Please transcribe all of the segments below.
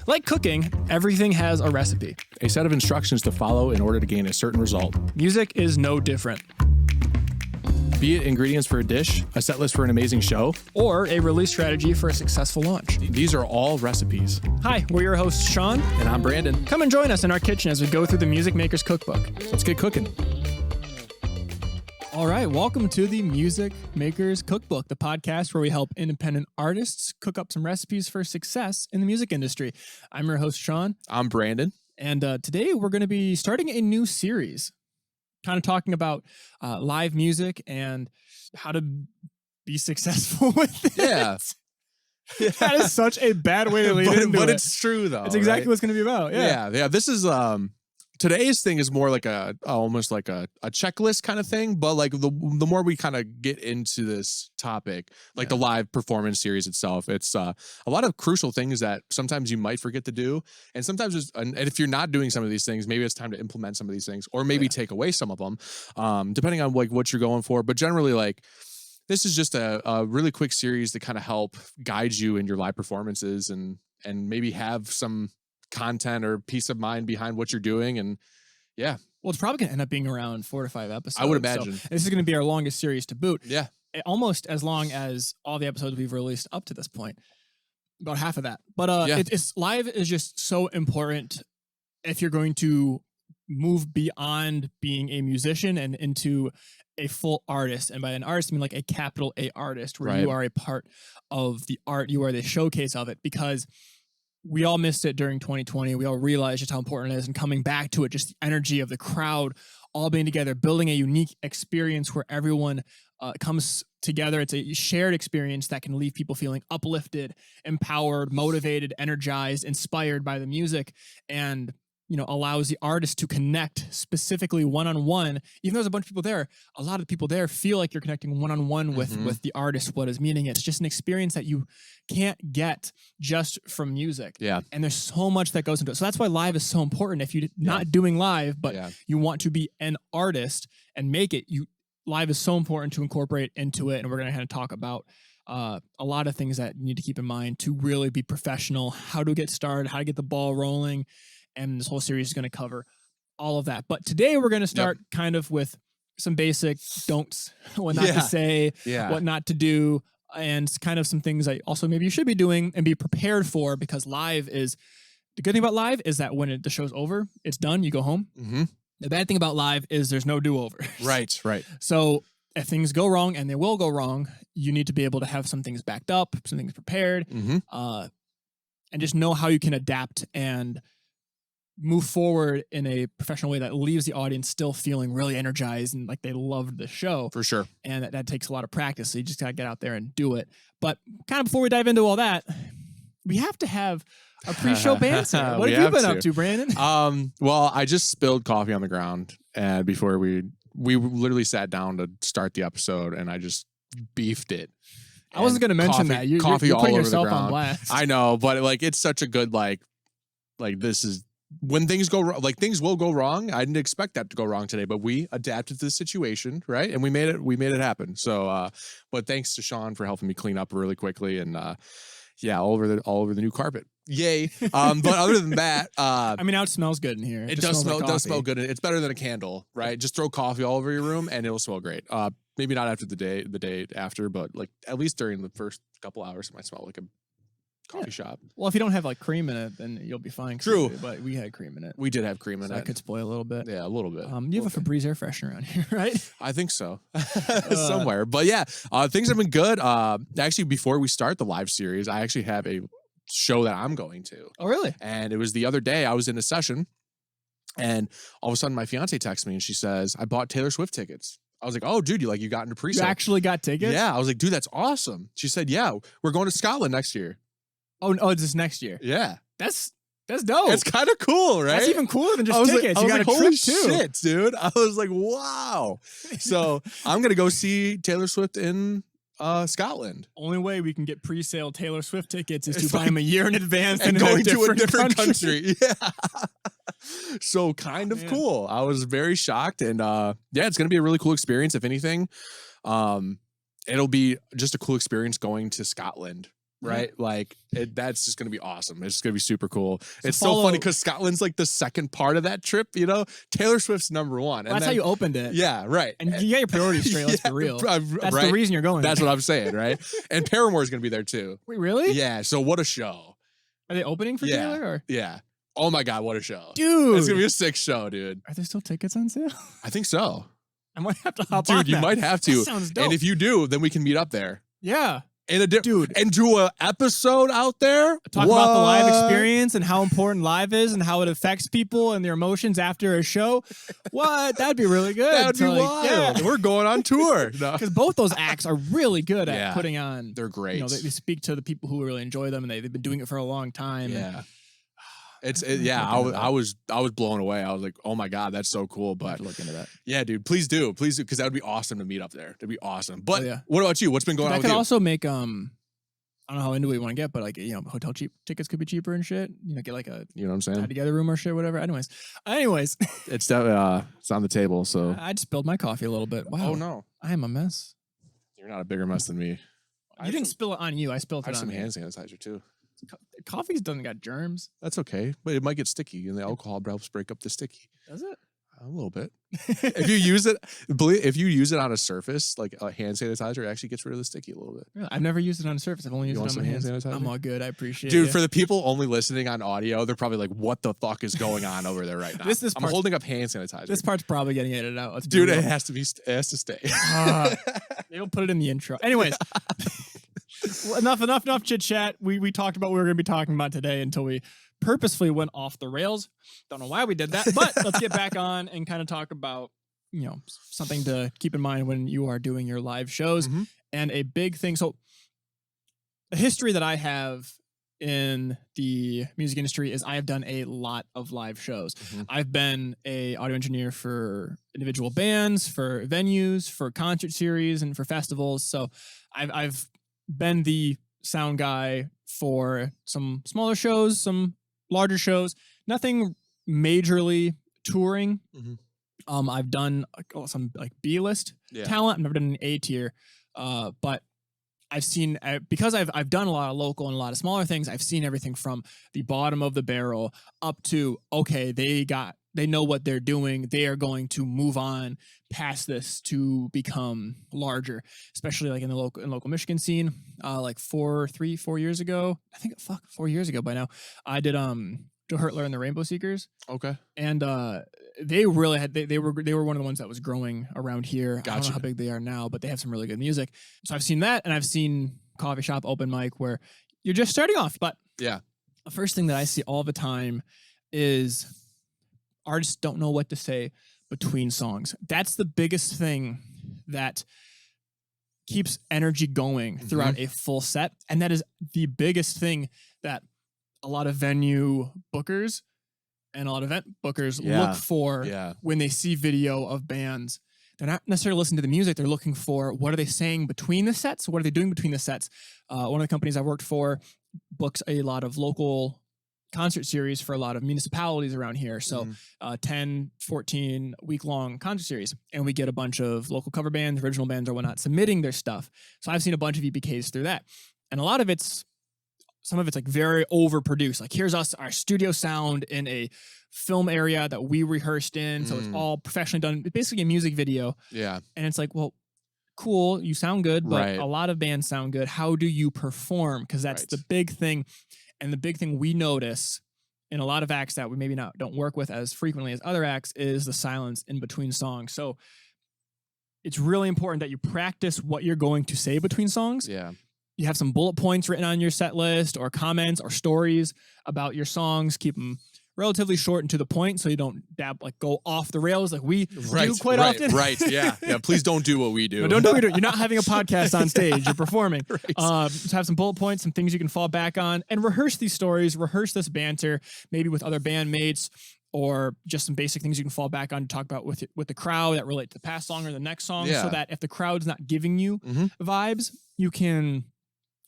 Like cooking, everything has a recipe. A set of instructions to follow in order to gain a certain result. Music is no different. Be it ingredients for a dish, a set list for an amazing show, Or a release strategy for a successful launch. these are all recipes. Hi, we're your hosts, Sean. And I'm Brandon. Come and join us in our kitchen as we go through the Music Makers Cookbook. Let's get cooking. All right, welcome to the Music Makers Cookbook, the podcast where we help independent artists cook up some recipes for success in the music industry. I'm your host, Sean. I'm Brandon. And today we're going to be starting a new series, kind of talking about live music and how to be successful with it. Yeah. That is such a bad way to lead into but it. it's true though. It's exactly right? what it's going to be about. Yeah. This is today's thing is more like almost like a checklist kind of thing, but like the more we kind of get into this topic, like the live performance series itself, it's a lot of crucial things that sometimes you might forget to do, and sometimes and if you're not doing some of these things, maybe it's time to implement some of these things, or maybe take away some of them, depending on like what you're going for. But generally, like, this is just a really quick series to kind of help guide you in your live performances and maybe have some content or peace of mind behind what you're doing. And yeah, well, it's probably going to end up being around 4 to 5 episodes. I would imagine. So this is going to be our longest series to boot. Yeah. Almost as long as all the episodes we've released up to this point. About half of that. But it's live is just so important if you're going to move beyond being a musician and into a full artist. And by an artist, I mean like a capital A artist, where you are a part of the art, you are the showcase of it, because we all missed it during 2020. We all realized just how important it is, and coming back to it, just the energy of the crowd all being together, building a unique experience where everyone comes together. It's a shared experience that can leave people feeling uplifted, empowered, motivated, energized, inspired by the music, and allows the artist to connect specifically one-on-one. Even though there's a bunch of people there, a lot of people there feel like you're connecting one-on-one with the artist, what is meaning. It's just an experience that you can't get just from music. Yeah. And there's so much that goes into it. So that's why live is so important. If you're not doing live, but you want to be an artist and make it, live is so important to incorporate into it. And we're going to kind of talk about a lot of things that you need to keep in mind to really be professional, how to get started, how to get the ball rolling. And this whole series is going to cover all of that. But today we're going to start kind of with some basic don'ts, what not to say, what not to do, and kind of some things that also maybe you should be doing and be prepared for, because live is, the good thing about live is that when the show's over, it's done, you go home. Mm-hmm. The bad thing about live is there's no do-over. Right. So if things go wrong, and they will go wrong, you need to be able to have some things backed up, some things prepared, and just know how you can adapt and move forward in a professional way that leaves the audience still feeling really energized and like they loved the show. For sure. And that takes a lot of practice. So you just got to get out there and do it. But kind of before we dive into all that, we have to have a pre-show banter. What have you been up to, Brandon? Well, I just spilled coffee on the ground, and before we literally sat down to start the episode, and I just beefed it. I wasn't going to mention that. You're all putting over yourself the ground. on blast. I know, but like it's such a good like this is when things go wrong. Like, things will go wrong. I didn't expect that to go wrong today, but we adapted to the situation, right? And we made it happen. So, but thanks to Sean for helping me clean up really quickly, and all over the new carpet. Yay! But other than that, I mean, now it smells good in here. It does smell good. It's better than a candle, right? Just throw coffee all over your room, and it'll smell great. Maybe not after the day after, but like at least during the first couple hours, it might smell like a coffee shop. Well, if you don't have like cream in it, then you'll be fine. True. But we had cream in it. We did have cream in it. That could spoil a little bit. Yeah, a little bit. You have a Febreze air freshener around here, right? I think so. Somewhere. But yeah, things have been good. Actually, before we start the live series, I actually have a show that I'm going to. Oh, really? And it was the other day. I was in a session, and all of a sudden my fiance texts me, and she says, I bought Taylor Swift tickets. I was like, oh, dude, you got into pre-sale. You actually got tickets? Yeah. I was like, dude, that's awesome. She said, yeah, we're going to Scotland next year. Oh, it's this next year. Yeah. That's dope. It's kind of cool, right? That's even cooler than just tickets. You got a holy trip too. Shit, dude. I was like, wow. So I'm going to go see Taylor Swift in Scotland. Only way we can get pre-sale Taylor Swift tickets is to buy them a year in advance and going to a different country. Yeah. So kind of cool. I was very shocked, and it's going to be a really cool experience. If anything, it'll be just a cool experience going to Scotland right? Like that's just going to be awesome. It's going to be super cool. So it's so funny because Scotland's like the second part of that trip, you know? Taylor Swift's number one. Well, that's how you opened it. Yeah, right. And you got your priorities straight, let's be real. That's the reason you're going. That's what I'm saying, right? And Paramore's going to be there too. Wait, really? Yeah, so what a show. Are they opening for Taylor? Or? Yeah. Oh my God, what a show. Dude. It's going to be a sick show, dude. Are there still tickets on sale? I think so. I might have to hop on that. Dude, you might have to. That sounds dope. And if you do, then we can meet up there. Yeah. And do an episode out there. Talk about the live experience and how important live is and how it affects people and their emotions after a show. What? That'd be really good. That'd be wild. Yeah. We're going on tour. Because both those acts are really good at putting on. They're great. You know, they speak to the people who really enjoy them, and they've been doing it for a long time. Yeah. I was blown away. I was like, oh my God, that's so cool. But look into that. Yeah, dude, please do, because that would be awesome to meet up there. That'd be awesome. But what about you? What's been going on with you? That could also make I don't know how into it you want to get, but like, you know, hotel tickets could be cheaper and shit. You know, get like a, you know what I'm saying, tied together room or shit, whatever. Anyways, it's on the table. So I just spilled my coffee a little bit. Wow. Oh no, I am a mess. You're not a bigger mess than me. You didn't spill it on you. I spilled it on some me. hand sanitizer too. Coffee's doesn't got germs. That's okay, but it might get sticky, and the alcohol helps break up the sticky. Does it? A little bit. If you use it on a surface like a hand sanitizer, it actually gets rid of the sticky a little bit. Really? I've never used it on a surface. I've only used it on my hands. Sanitizer? I'm all good. I appreciate it. Dude, for the people only listening on audio, they're probably like, what the fuck is going on over there right now? I'm holding up hand sanitizer. This part's probably getting edited out. Dude, it has to stay. Maybe we'll put it in the intro. Anyways. Enough chit chat. We talked about what we were going to be talking about today until we purposefully went off the rails. Don't know why we did that, but let's get back on and kind of talk about, you know, something to keep in mind when you are doing your live shows. Mm-hmm. And a big thing. So the history that I have in the music industry is I have done a lot of live shows. Mm-hmm. I've been a audio engineer for individual bands, for venues, for concert series, and for festivals. So I've been the sound guy for some smaller shows, some larger shows, nothing majorly touring. Mm-hmm. I've done some like B-list talent. I've never done an A tier, but I've seen, because I've done a lot of local and a lot of smaller things, I've seen everything from the bottom of the barrel up to, okay, they know what they're doing. They are going to move on past this to become larger, especially like in the local Michigan scene. Like 4 years ago, I think 4 years ago by now, I did Joe Hertler and the Rainbow Seekers. Okay. And they really had they were one of the ones that was growing around here. Gotcha. I don't know how big they are now, but they have some really good music. So I've seen that, and I've seen coffee shop open mic where you're just starting off. But yeah, the first thing that I see all the time is artists don't know what to say between songs. That's the biggest thing that keeps energy going throughout a full set. And that is the biggest thing that a lot of venue bookers and a lot of event bookers look for when they see video of bands. They're not necessarily listening to the music. They're looking for, what are they saying between the sets? What are they doing between the sets? One of the companies I worked for books a lot of local concert series for a lot of municipalities around here. So 10, 14 week-long concert series. And we get a bunch of local cover bands, original bands, or whatnot submitting their stuff. So I've seen a bunch of EPKs through that. And a lot of some of it's like very overproduced. Like, here's our studio sound in a film area that we rehearsed in. So it's all professionally done. It's basically a music video. Yeah. And it's like, well, cool, you sound good, but a lot of bands sound good. How do you perform? Because that's the big thing. And the big thing we notice in a lot of acts that we maybe don't work with as frequently as other acts is the silence in between songs. So it's really important that you practice what you're going to say between songs. Yeah. You have some bullet points written on your set list, or comments or stories about your songs. Keep them relatively short and to the point, so you don't go off the rails like we do quite often. Yeah. Please don't do what we do. No, don't do what we do. You're not having a podcast on stage. You're performing. Just have some bullet points, some things you can fall back on, and rehearse these stories. Rehearse this banter, maybe with other bandmates, or just some basic things you can fall back on to talk about with the crowd that relate to the past song or the next song, so that if the crowd's not giving you vibes, you can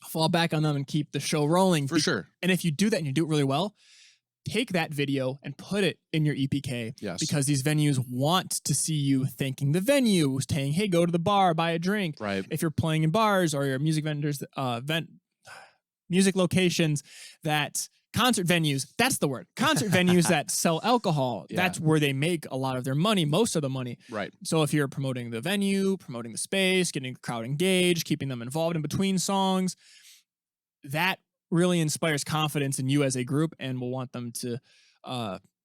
fall back on them and keep the show rolling. For sure. And if you do that and you do it really well, take that video and put it in your EPK. Yes. Because these venues want to see you thanking the venue, saying, hey, go to the bar, buy a drink. Right. If you're playing in bars, or your music vendors, music locations that concert venues, that's the word. Concert venues that sell alcohol, that's where they make a lot of their money, most of the money. Right. So if you're promoting the venue, promoting the space, getting the crowd engaged, keeping them involved in between songs, that really inspires confidence in you as a group and will want them to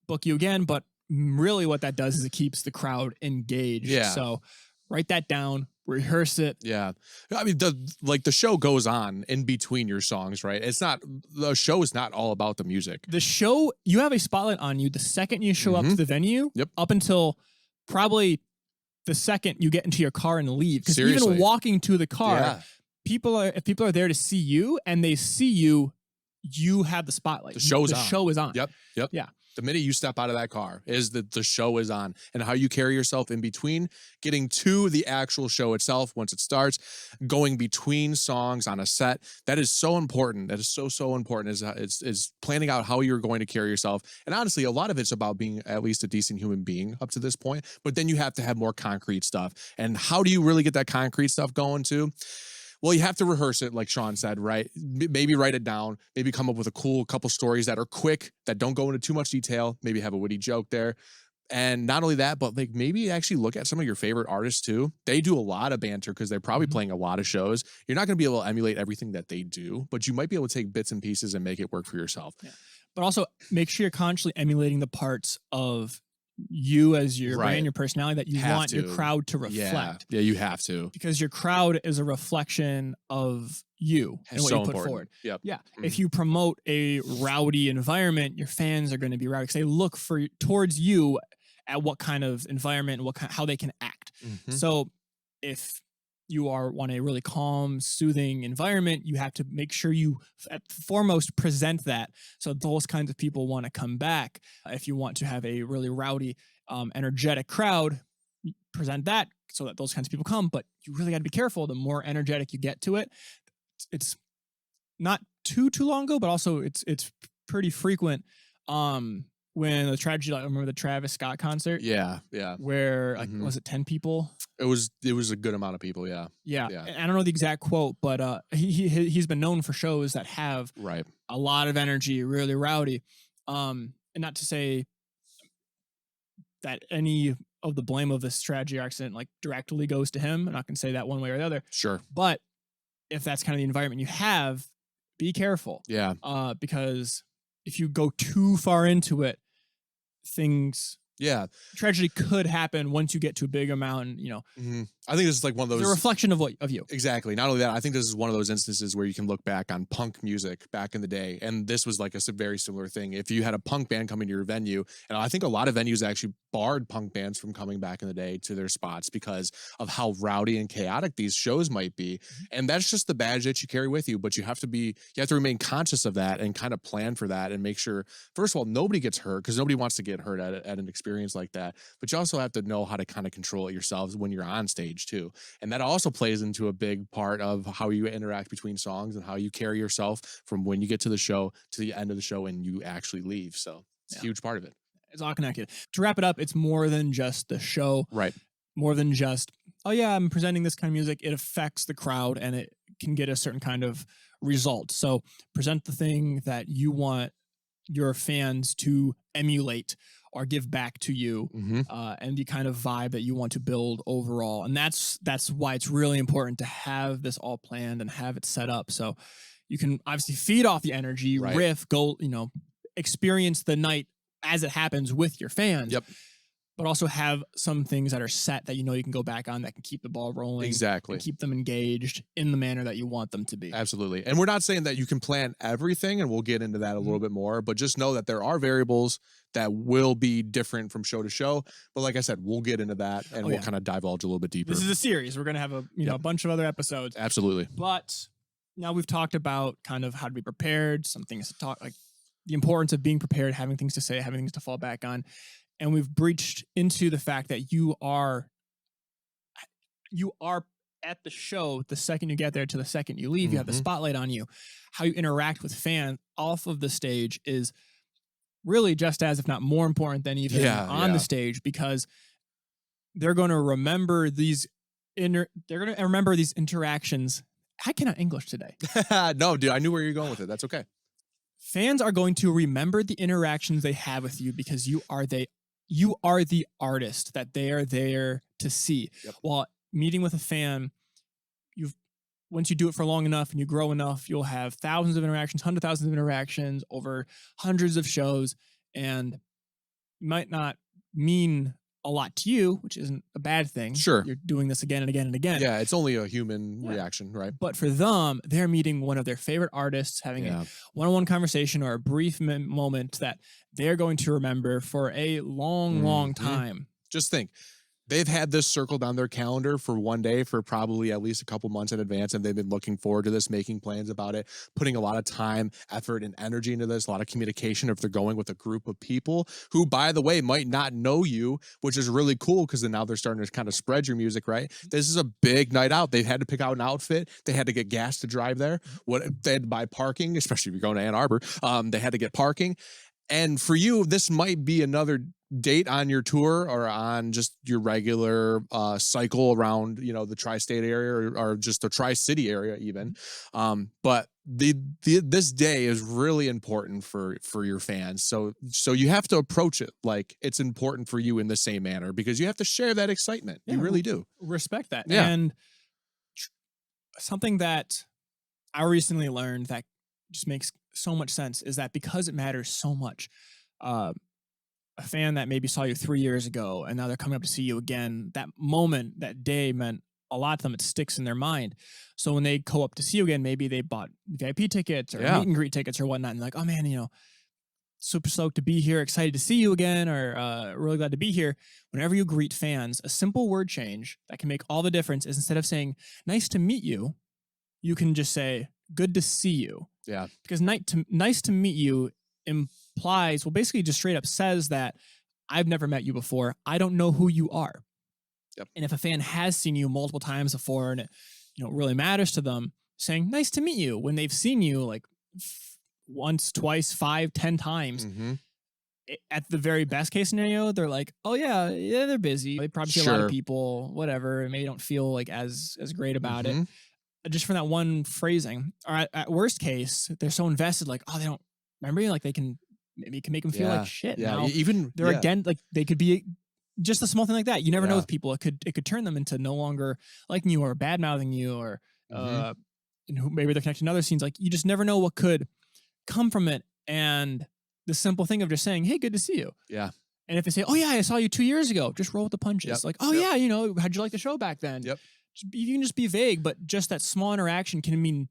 book you again. But really what that does is it keeps the crowd engaged. Yeah. So write that down, rehearse it. Yeah. I mean, the show goes on in between your songs, right? The show is not all about the music. The show, you have a spotlight on you the second you show up to the venue, up until probably the second you get into your car and leave. Because even walking to the car, if people are there to see you and they see you, you have the spotlight. The show is on. Yep. Yeah. The minute you step out of that car is that the show is on, and how you carry yourself in between, getting to the actual show itself once it starts, going between songs on a set. That is so important. That is so important is planning out how you're going to carry yourself. And honestly, a lot of it's about being at least a decent human being up to this point, but then you have to have more concrete stuff. And how do you really get that concrete stuff going too? Well, you have to rehearse it, like Sean said, right? Maybe write it down. Maybe come up with a cool couple stories that are quick, that don't go into too much detail. Maybe have a witty joke there. And not only that, but like maybe actually look at some of your favorite artists too. They do a lot of banter because they're probably playing a lot of shows. You're not going to be able to emulate everything that they do, but you might be able to take bits and pieces and make it work for yourself. Yeah. But also make sure you're constantly emulating the parts of you as your brand, your personality that you want your crowd to reflect. Yeah, you have to. Because your crowd is a reflection of you and what you put forward. Yep. Yeah. If you promote a rowdy environment, your fans are going to be rowdy because they look towards you at what kind of environment, how they can act. So if you want a really calm, soothing environment, you have to make sure you at foremost present that. So those kinds of people want to come back. If you want to have a really rowdy, energetic crowd, present that so that those kinds of people come. But you really got to be careful. The more energetic you get to it, it's not too long ago, but also it's pretty frequent. When the tragedy, I remember the Travis Scott concert. Yeah. Where was it 10 people? It was a good amount of people. Yeah. And I don't know the exact quote, but he's been known for shows that have a lot of energy, really rowdy. And not to say that any of the blame of this tragedy or accident like directly goes to him. I'm not going to say that one way or the other. Sure. But if that's kind of the environment you have, be careful. Yeah. Because if you go too far into it, tragedy could happen once you get to a big amount. I think this is like one of those. It's a reflection of you. Exactly. Not only that, I think this is one of those instances where you can look back on punk music back in the day, and this was like a very similar thing. If you had a punk band coming to your venue, and I think a lot of venues actually barred punk bands from coming back in the day to their spots because of how rowdy and chaotic these shows might be. And that's just the badge that you carry with you. But you have to remain conscious of that and kind of plan for that and make sure, first of all, nobody gets hurt, because nobody wants to get hurt at an experience like that. But you also have to know how to kind of control it yourselves when you're on stage too. And that also plays into a big part of how you interact between songs and how you carry yourself from when you get to the show to the end of the show and you actually leave. So it's a huge part of it. It's all connected. To wrap it up, it's more than just the show. Right. More than just, oh yeah, I'm presenting this kind of music. It affects the crowd and it can get a certain kind of result. So present the thing that you want your fans to emulate or give back to you, and the kind of vibe that you want to build overall. And that's why it's really important to have this all planned and have it set up. So you can obviously feed off the energy, riff, go, experience the night as it happens with your fans. Yep. But also have some things that are set that you can go back on that can keep the ball rolling. Exactly. And keep them engaged in the manner that you want them to be. Absolutely. And we're not saying that you can plan everything, and we'll get into that a little bit more, but just know that there are variables that will be different from show to show. But like I said, we'll get into that and we'll kind of divulge a little bit deeper. This is a series. We're going to have a bunch of other episodes. Absolutely. But now we've talked about kind of how to be prepared, some things to talk, like the importance of being prepared, having things to say, having things to fall back on. And we've breached into the fact that you are at the show the second you get there to the second you leave. You have the spotlight on you. How you interact with fans off of the stage is really just as, if not more important than even on the stage, because they're going to remember these interactions I cannot English today. No, dude, I knew where you're going with it. That's okay. Fans are going to remember the interactions they have with you because you are the artist that they are there to see. Yep. While meeting with a fan, once you do it for long enough and you grow enough, you'll have thousands of interactions, hundreds of thousands of interactions over hundreds of shows, and it might not mean a lot to you, which isn't a bad thing. Sure. You're doing this again and again and again. Yeah, it's only a human reaction, right? But for them, they're meeting one of their favorite artists, having a one-on-one conversation or a brief moment that they're going to remember for a long, long time. Just think. They've had this circled on their calendar for one day for probably at least a couple months in advance, and they've been looking forward to this, making plans about it, putting a lot of time, effort, and energy into this, a lot of communication if they're going with a group of people who, by the way, might not know you, which is really cool because then now they're starting to kind of spread your music, right? This is a big night out. They had to pick out an outfit. They had to get gas to drive there. They had to buy parking, especially if you're going to Ann Arbor. They had to get parking. And for you, this might be another date on your tour or on just your regular cycle around, the tri-state area or just the tri-city area even. But this day is really important for your fans. So you have to approach it like it's important for you in the same manner because you have to share that excitement. You really do. Respect that. Yeah. And something that I recently learned that just makes so much sense is that because it matters so much, a fan that maybe saw you 3 years ago and now they're coming up to see you again, that moment, that day meant a lot to them. It sticks in their mind. So when they go up to see you again, maybe they bought VIP tickets or meet and greet tickets or whatnot, and like, oh man, super stoked to be here, excited to see you again, or really glad to be here. Whenever you greet fans, a simple word change that can make all the difference is instead of saying nice to meet you, you can just say good to see you. Yeah. Because nice to meet you implies, well, basically just straight up says that I've never met you before. I don't know who you are. Yep. And if a fan has seen you multiple times before and it really matters to them, saying nice to meet you when they've seen you like once, twice, 5, 10 times, at the very best case scenario, they're like, oh yeah, they're busy. They probably see a lot of people, whatever, and maybe don't feel like as great about it. Just from that one phrasing. Or at worst case, they're so invested, like, oh, they don't remember you, like they can make them feel like shit. Yeah, now even they're again, like they could be just a small thing like that. You never know with people. It could turn them into no longer liking you or bad mouthing you or and maybe they're connected to other scenes. Like you just never know what could come from it. And the simple thing of just saying, hey, good to see you. Yeah. And if they say, oh yeah, I saw you 2 years ago, just roll with the punches. Yep. Like, oh yeah, how'd you like the show back then? Yep. You can just be vague, but just that small interaction can mean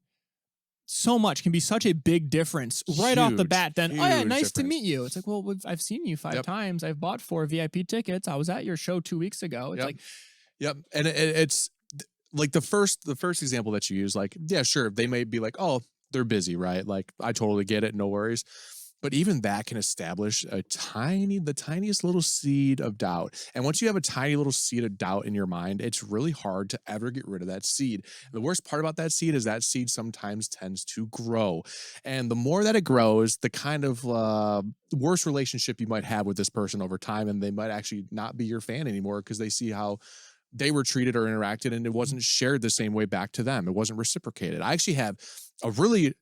so much, can be such a big difference right off the bat. Then, oh yeah, nice to meet you. It's like, well, I've seen you 5 times. I've bought 4 VIP tickets. I was at your show 2 weeks ago. It's like, and it's like the first example that you use, like, yeah, sure, they may be like, oh, they're busy, right? Like, I totally get it, no worries. But even that can establish the tiniest little seed of doubt. And once you have a tiny little seed of doubt in your mind, it's really hard to ever get rid of that seed. And the worst part about that seed is that seed sometimes tends to grow. And the more that it grows, the kind of worse relationship you might have with this person over time, and they might actually not be your fan anymore because they see how they were treated or interacted and it wasn't shared the same way back to them. It wasn't reciprocated. I actually have a really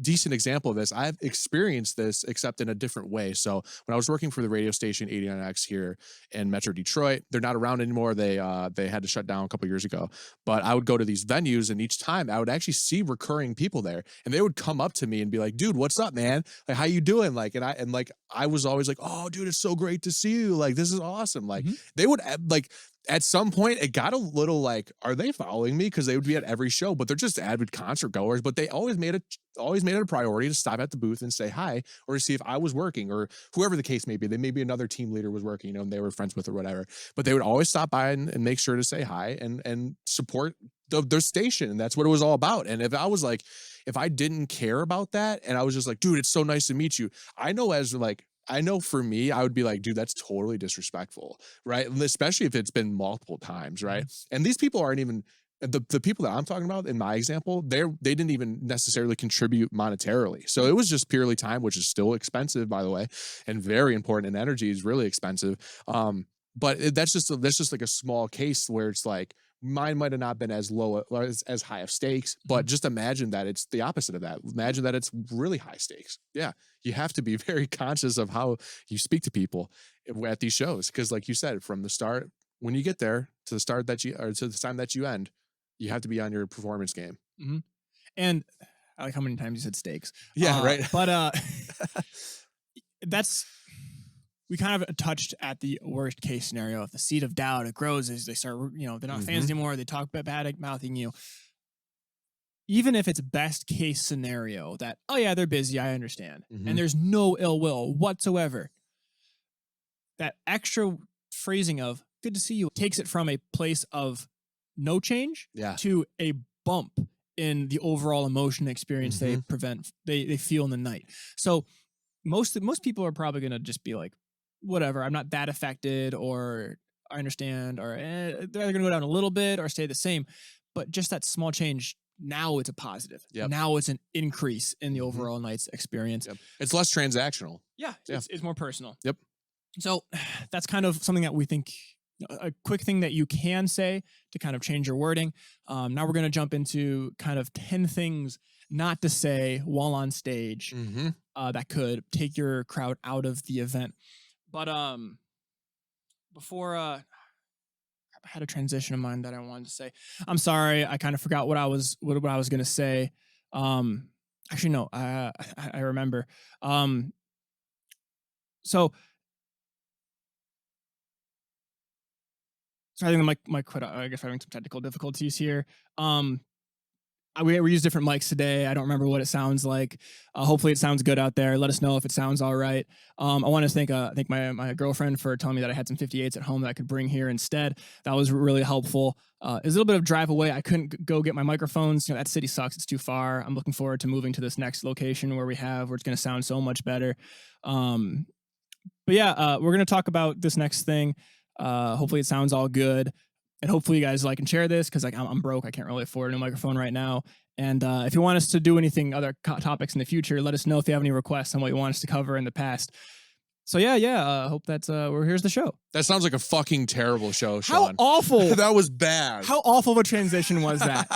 decent example of this. I've experienced this, except in a different way. So when I was working for the radio station 89X here in Metro Detroit, they're not around anymore. They had to shut down a couple years ago. But I would go to these venues, and each time I would actually see recurring people there, and they would come up to me and be like, "Dude, what's up, man? Like, how you doing?" Like, and I was always like, "Oh, dude, it's so great to see you. Like, this is awesome." Like, they would like. At some point, it got a little like, are they following me? Because they would be at every show, but they're just avid concert goers. But they always made it a priority to stop at the booth and say hi, or to see if I was working, or whoever the case may be. They maybe another team leader was working, and they were friends with or whatever. But they would always stop by and make sure to say hi and support their station, and that's what it was all about. And if I didn't care about that, and I was just like, dude, it's so nice to meet you. I know for me, I would be like, dude, that's totally disrespectful, right? And especially if it's been multiple times, right? And these people aren't even, the people that I'm talking about in my example, they didn't even necessarily contribute monetarily. So it was just purely time, which is still expensive, by the way, and very important, and energy is really expensive. But that's just like a small case where it's like, Mine might have not been as low or as high of stakes, but just imagine that it's the opposite of that. Imagine that it's really high stakes. Yeah. You have to be very conscious of how you speak to people at these shows. Because like you said, from the start, when you get there to the start that or to the time that you end, you have to be on your performance game. Mm-hmm. And I like how many times you said stakes. Yeah, right. But we kind of touched at the worst case scenario. If the seed of doubt, it grows as they start, they're not fans anymore. They talk bad mouthing you. Even if it's best case scenario that, oh yeah, they're busy, I understand. And there's no ill will whatsoever. That extra phrasing of good to see you takes it from a place of no change to a bump in the overall emotion experience they feel in the night. So most people are probably going to just be like, whatever, I'm not that affected, or I understand, or they're either going to go down a little bit or stay the same. But just that small change, now it's a positive. Yep. Now it's an increase in the overall night's experience. Yep. It's less transactional. Yeah. It's more personal. Yep. So that's kind of something that we think, a quick thing that you can say to kind of change your wording. Now we're going to jump into kind of 10 things not to say while on stage that could take your crowd out of the event. But before I had a transition in mind that I wanted to say. I'm sorry, I kind of forgot what I was going to say. Actually, no, I remember. So I think the mic quit. I guess we're having some technical difficulties here. We use different mics today. I don't remember what it sounds like. Hopefully it sounds good out there. Let us know if it sounds all right. I want to thank my girlfriend for telling me that I had some 58s at home that I could bring here instead. That was really helpful. It was a little bit of drive away. I couldn't go get my microphones. That city sucks. It's too far. I'm looking forward to moving to this next location where it's going to sound so much better. But yeah, we're going to talk about this next thing. Hopefully it sounds all good. And hopefully you guys like and share this, because I'm broke. I can't really afford a new microphone right now. And if you want us to do anything, other topics in the future, let us know if you have any requests on what you want us to cover in the past. So yeah. Hope that's here's the show. That sounds like a fucking terrible show, Sean. How awful. That was bad. How awful of a transition was that?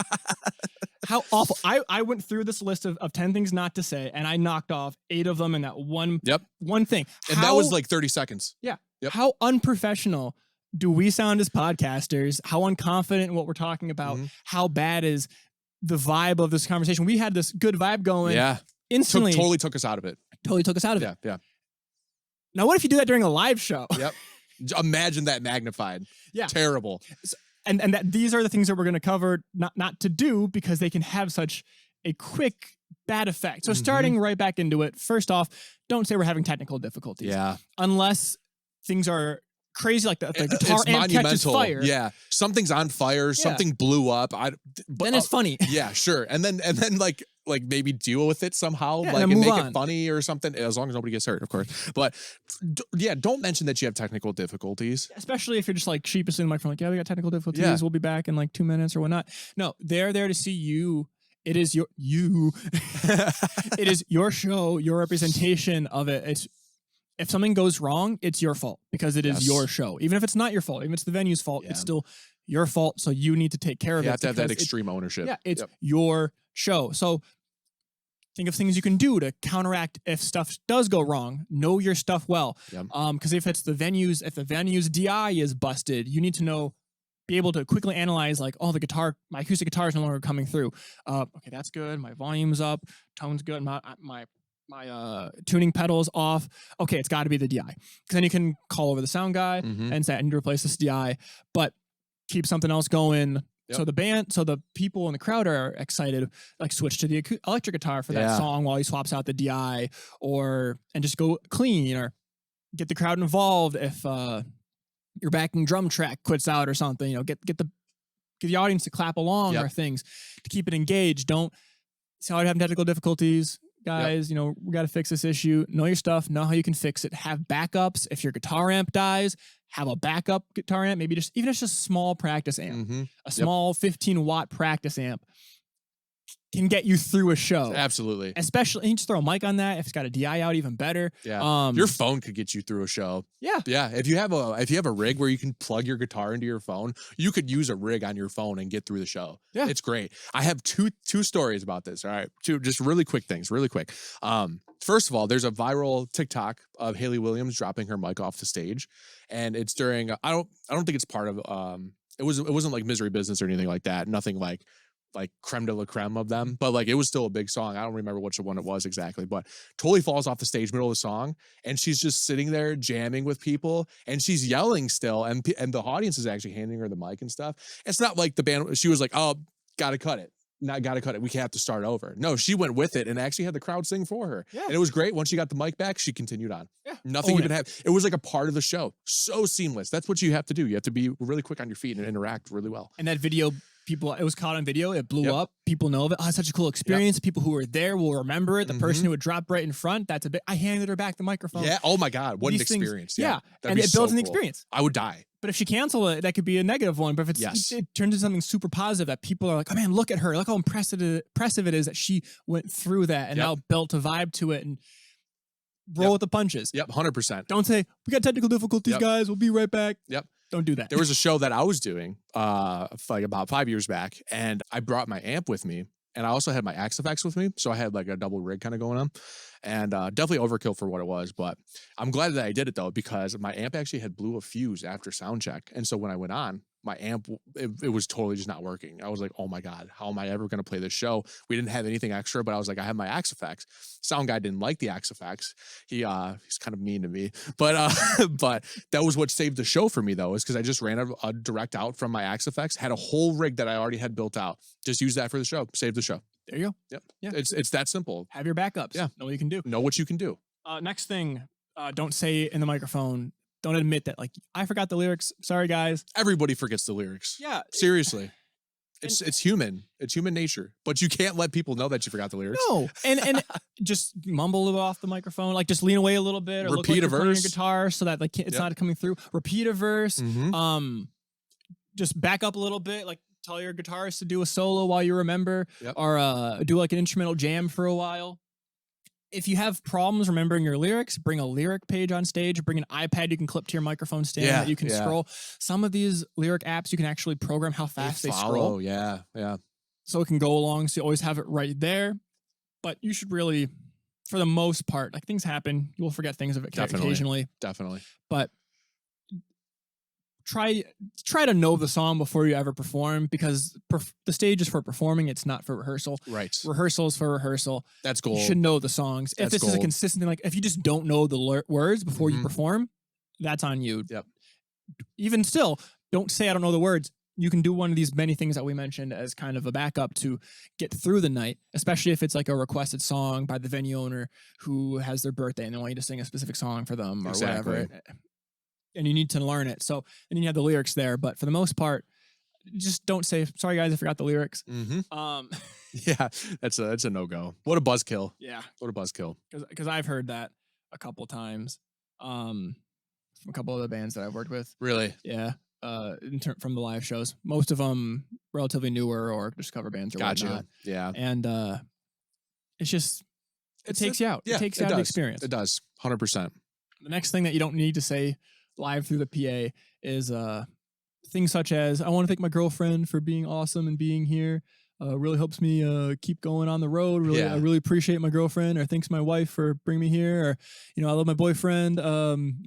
How awful. I went through this list of 10 things not to say, and I knocked off 8 of them in that one thing. And that was like 30 seconds. Yeah. Yep. How unprofessional do we sound as podcasters? How unconfident in what we're talking about? How bad is the vibe of this conversation? We had this good vibe going. Yeah. Instantly. Totally took us out of it. Yeah. Now, what if you do that during a live show? Yep. Imagine that magnified. Yeah. Terrible. So, and that these are the things that we're going to cover, not to do, because they can have such a quick bad effect. So starting right back into it, first off, don't say we're having technical difficulties. Yeah. Unless things are crazy, like the guitar amp catches fire. Yeah, something's on fire. Something blew up. Then it's funny. Yeah, sure. And then like maybe deal with it somehow, and make it funny or something. As long as nobody gets hurt, of course. But don't mention that you have technical difficulties. Especially if you're just like sheepishly in the microphone, like, we got technical difficulties. Yeah. We'll be back in like 2 minutes or whatnot. No, they're there to see you. It is it is your show, your representation of it. If something goes wrong, it's your fault, because it is your show. Even if it's not your fault, even if it's the venue's fault, it's still your fault. So you need to take care of it. You have to have that extreme ownership. Yeah, it's your show. So think of things you can do to counteract if stuff does go wrong. Know your stuff well. Because if the venue's DI is busted, you need to be able to quickly analyze, like, oh, my acoustic guitar is no longer coming through. Okay, that's good. My volume's up, tone's good. My tuning pedals off. Okay, it's got to be the DI. Because then you can call over the sound guy and say, I need to replace this DI, but keep something else going. So the people in the crowd are excited, like switch to the electric guitar for that song while he swaps out the DI, and just go clean, or get the crowd involved if your backing drum track quits out or something. Get the audience to clap along or things to keep it engaged. Don't see how you're having technical difficulties. Guys, we got to fix this issue. Know your stuff. Know how you can fix it. Have backups. If your guitar amp dies, have a backup guitar amp. Maybe even just a small practice amp, a small 15-watt practice amp. can get you through a show. Absolutely. Especially, and you just throw a mic on that. If it's got a DI out, even better. Yeah. Your phone could get you through a show. Yeah. Yeah. If you have a rig where you can plug your guitar into your phone, you could use a rig on your phone and get through the show. Yeah. It's great. I have two stories about this. All right. Two just really quick things, really quick. First of all, there's a viral TikTok of Hayley Williams dropping her mic off the stage. And it's during, I don't think it's part of, it wasn't like Misery Business or anything like that. Nothing like creme de la creme of them, but like it was still a big song. I don't remember which one it was exactly, but totally falls off the stage middle of the song, and she's just sitting there jamming with people, and she's yelling still, and the audience is actually handing her the mic and stuff. It's not like the band. She was like, "Oh, gotta cut it. Not gotta cut it. We have to start over." No, she went with it and actually had the crowd sing for her. Yeah. And it was great. Once she got the mic back, she continued on. Yeah. Nothing even happened. It was like a part of the show. So seamless. That's what you have to do. You have to be really quick on your feet and interact really well. And that video, it was caught on video. It blew up. People know of it. Oh, it's such a cool experience. People who were there will remember it. The person who would drop right in front, I handed her back the microphone. Yeah. Oh my God. What an experience. Yeah. And it builds an experience. I would die. But if she cancels it, that could be a negative one. But if it turns into something super positive that people are like, oh man, look at her. Look how impressive it is that she went through that and now built a vibe to it and roll with the punches. Yep. 100%. Don't say, we got technical difficulties, guys. We'll be right back. Yep. Don't do that. There was a show that I was doing like about 5 years back, and I brought my amp with me, and I also had my Axe effects with me, so I had like a double rig kind of going on, and definitely overkill for what it was, but I'm glad that I did it though, because my amp actually had blew a fuse after sound check, and so when I went on, my amp, it was totally just not working. I was like, oh my God, how am I ever going to play this show? We didn't have anything extra, but I was like, I have my Axe effects. Sound guy didn't like the Axe effects. He's kind of mean to me, but but that was what saved the show for me though, is because I just ran a direct out from my Axe effects, had a whole rig that I already had built out. Just use that for the show, save the show. There you go. Yep. Yeah. It's that simple. Have your backups. Yeah. Know what you can do. Know what you can do. Next thing, don't say in the microphone. Don't admit that, like, I forgot the lyrics. Sorry, guys. Everybody forgets the lyrics. Yeah. Seriously. It's human. It's human nature. But you can't let people know that you forgot the lyrics. No. And just mumble it off the microphone. Like, just lean away a little bit. Or repeat look like a verse. Your guitar so that like it's not coming through. Repeat a verse. Just back up a little bit. Like, tell your guitarist to do a solo while you remember. Or do like an instrumental jam for a while. If you have problems remembering your lyrics, bring a lyric page on stage, bring an iPad you can clip to your microphone stand that you can scroll. Some of these lyric apps, you can actually program how fast they scroll. Yeah. So it can go along, so you always have it right there. But you should really, for the most part, like things happen, you will forget things of it occasionally. Definitely. But try to know the song before you ever perform, because the stage is for performing. It's not for rehearsal. Right. Rehearsal is for rehearsal. That's gold. You should know the songs. If this is a consistent thing, like if you just don't know the words before you perform, that's on you. Yep. Even still, don't say I don't know the words. You can do one of these many things that we mentioned as kind of a backup to get through the night, especially if it's like a requested song by the venue owner who has their birthday and they want you to sing a specific song for them or whatever. And you need to learn it. So, and you have the lyrics there, but for the most part, just don't say, sorry guys, I forgot the lyrics. Yeah, that's a no-go. What a buzzkill. Yeah. What a buzzkill. Because I've heard that a couple times from a couple of the bands that I've worked with. Really? Yeah. From the live shows. Most of them relatively newer or just cover bands or whatnot. Yeah. And it's just, it takes you out. Yeah, it takes you out of the experience. It does. 100%. The next thing that you don't need to say live through the PA is things such as, I want to thank my girlfriend for being awesome and being here. Really helps me keep going on the road. I really appreciate my girlfriend. Or thanks my wife for bringing me here. Or, I love my boyfriend.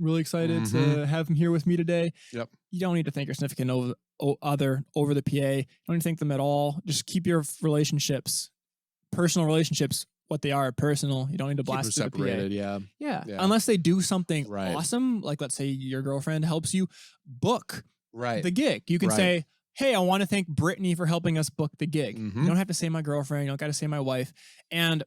Really excited to have him here with me today. Yep. You don't need to thank your significant other over the PA. You don't need to thank them at all. Just keep your relationships, personal relationships, what they are, personal. You don't need to blast them separated. The PA. Yeah. Unless they do something awesome, like let's say your girlfriend helps you book the gig. You can say, hey, I want to thank Brittany for helping us book the gig. You don't have to say my girlfriend. You don't got to say my wife. And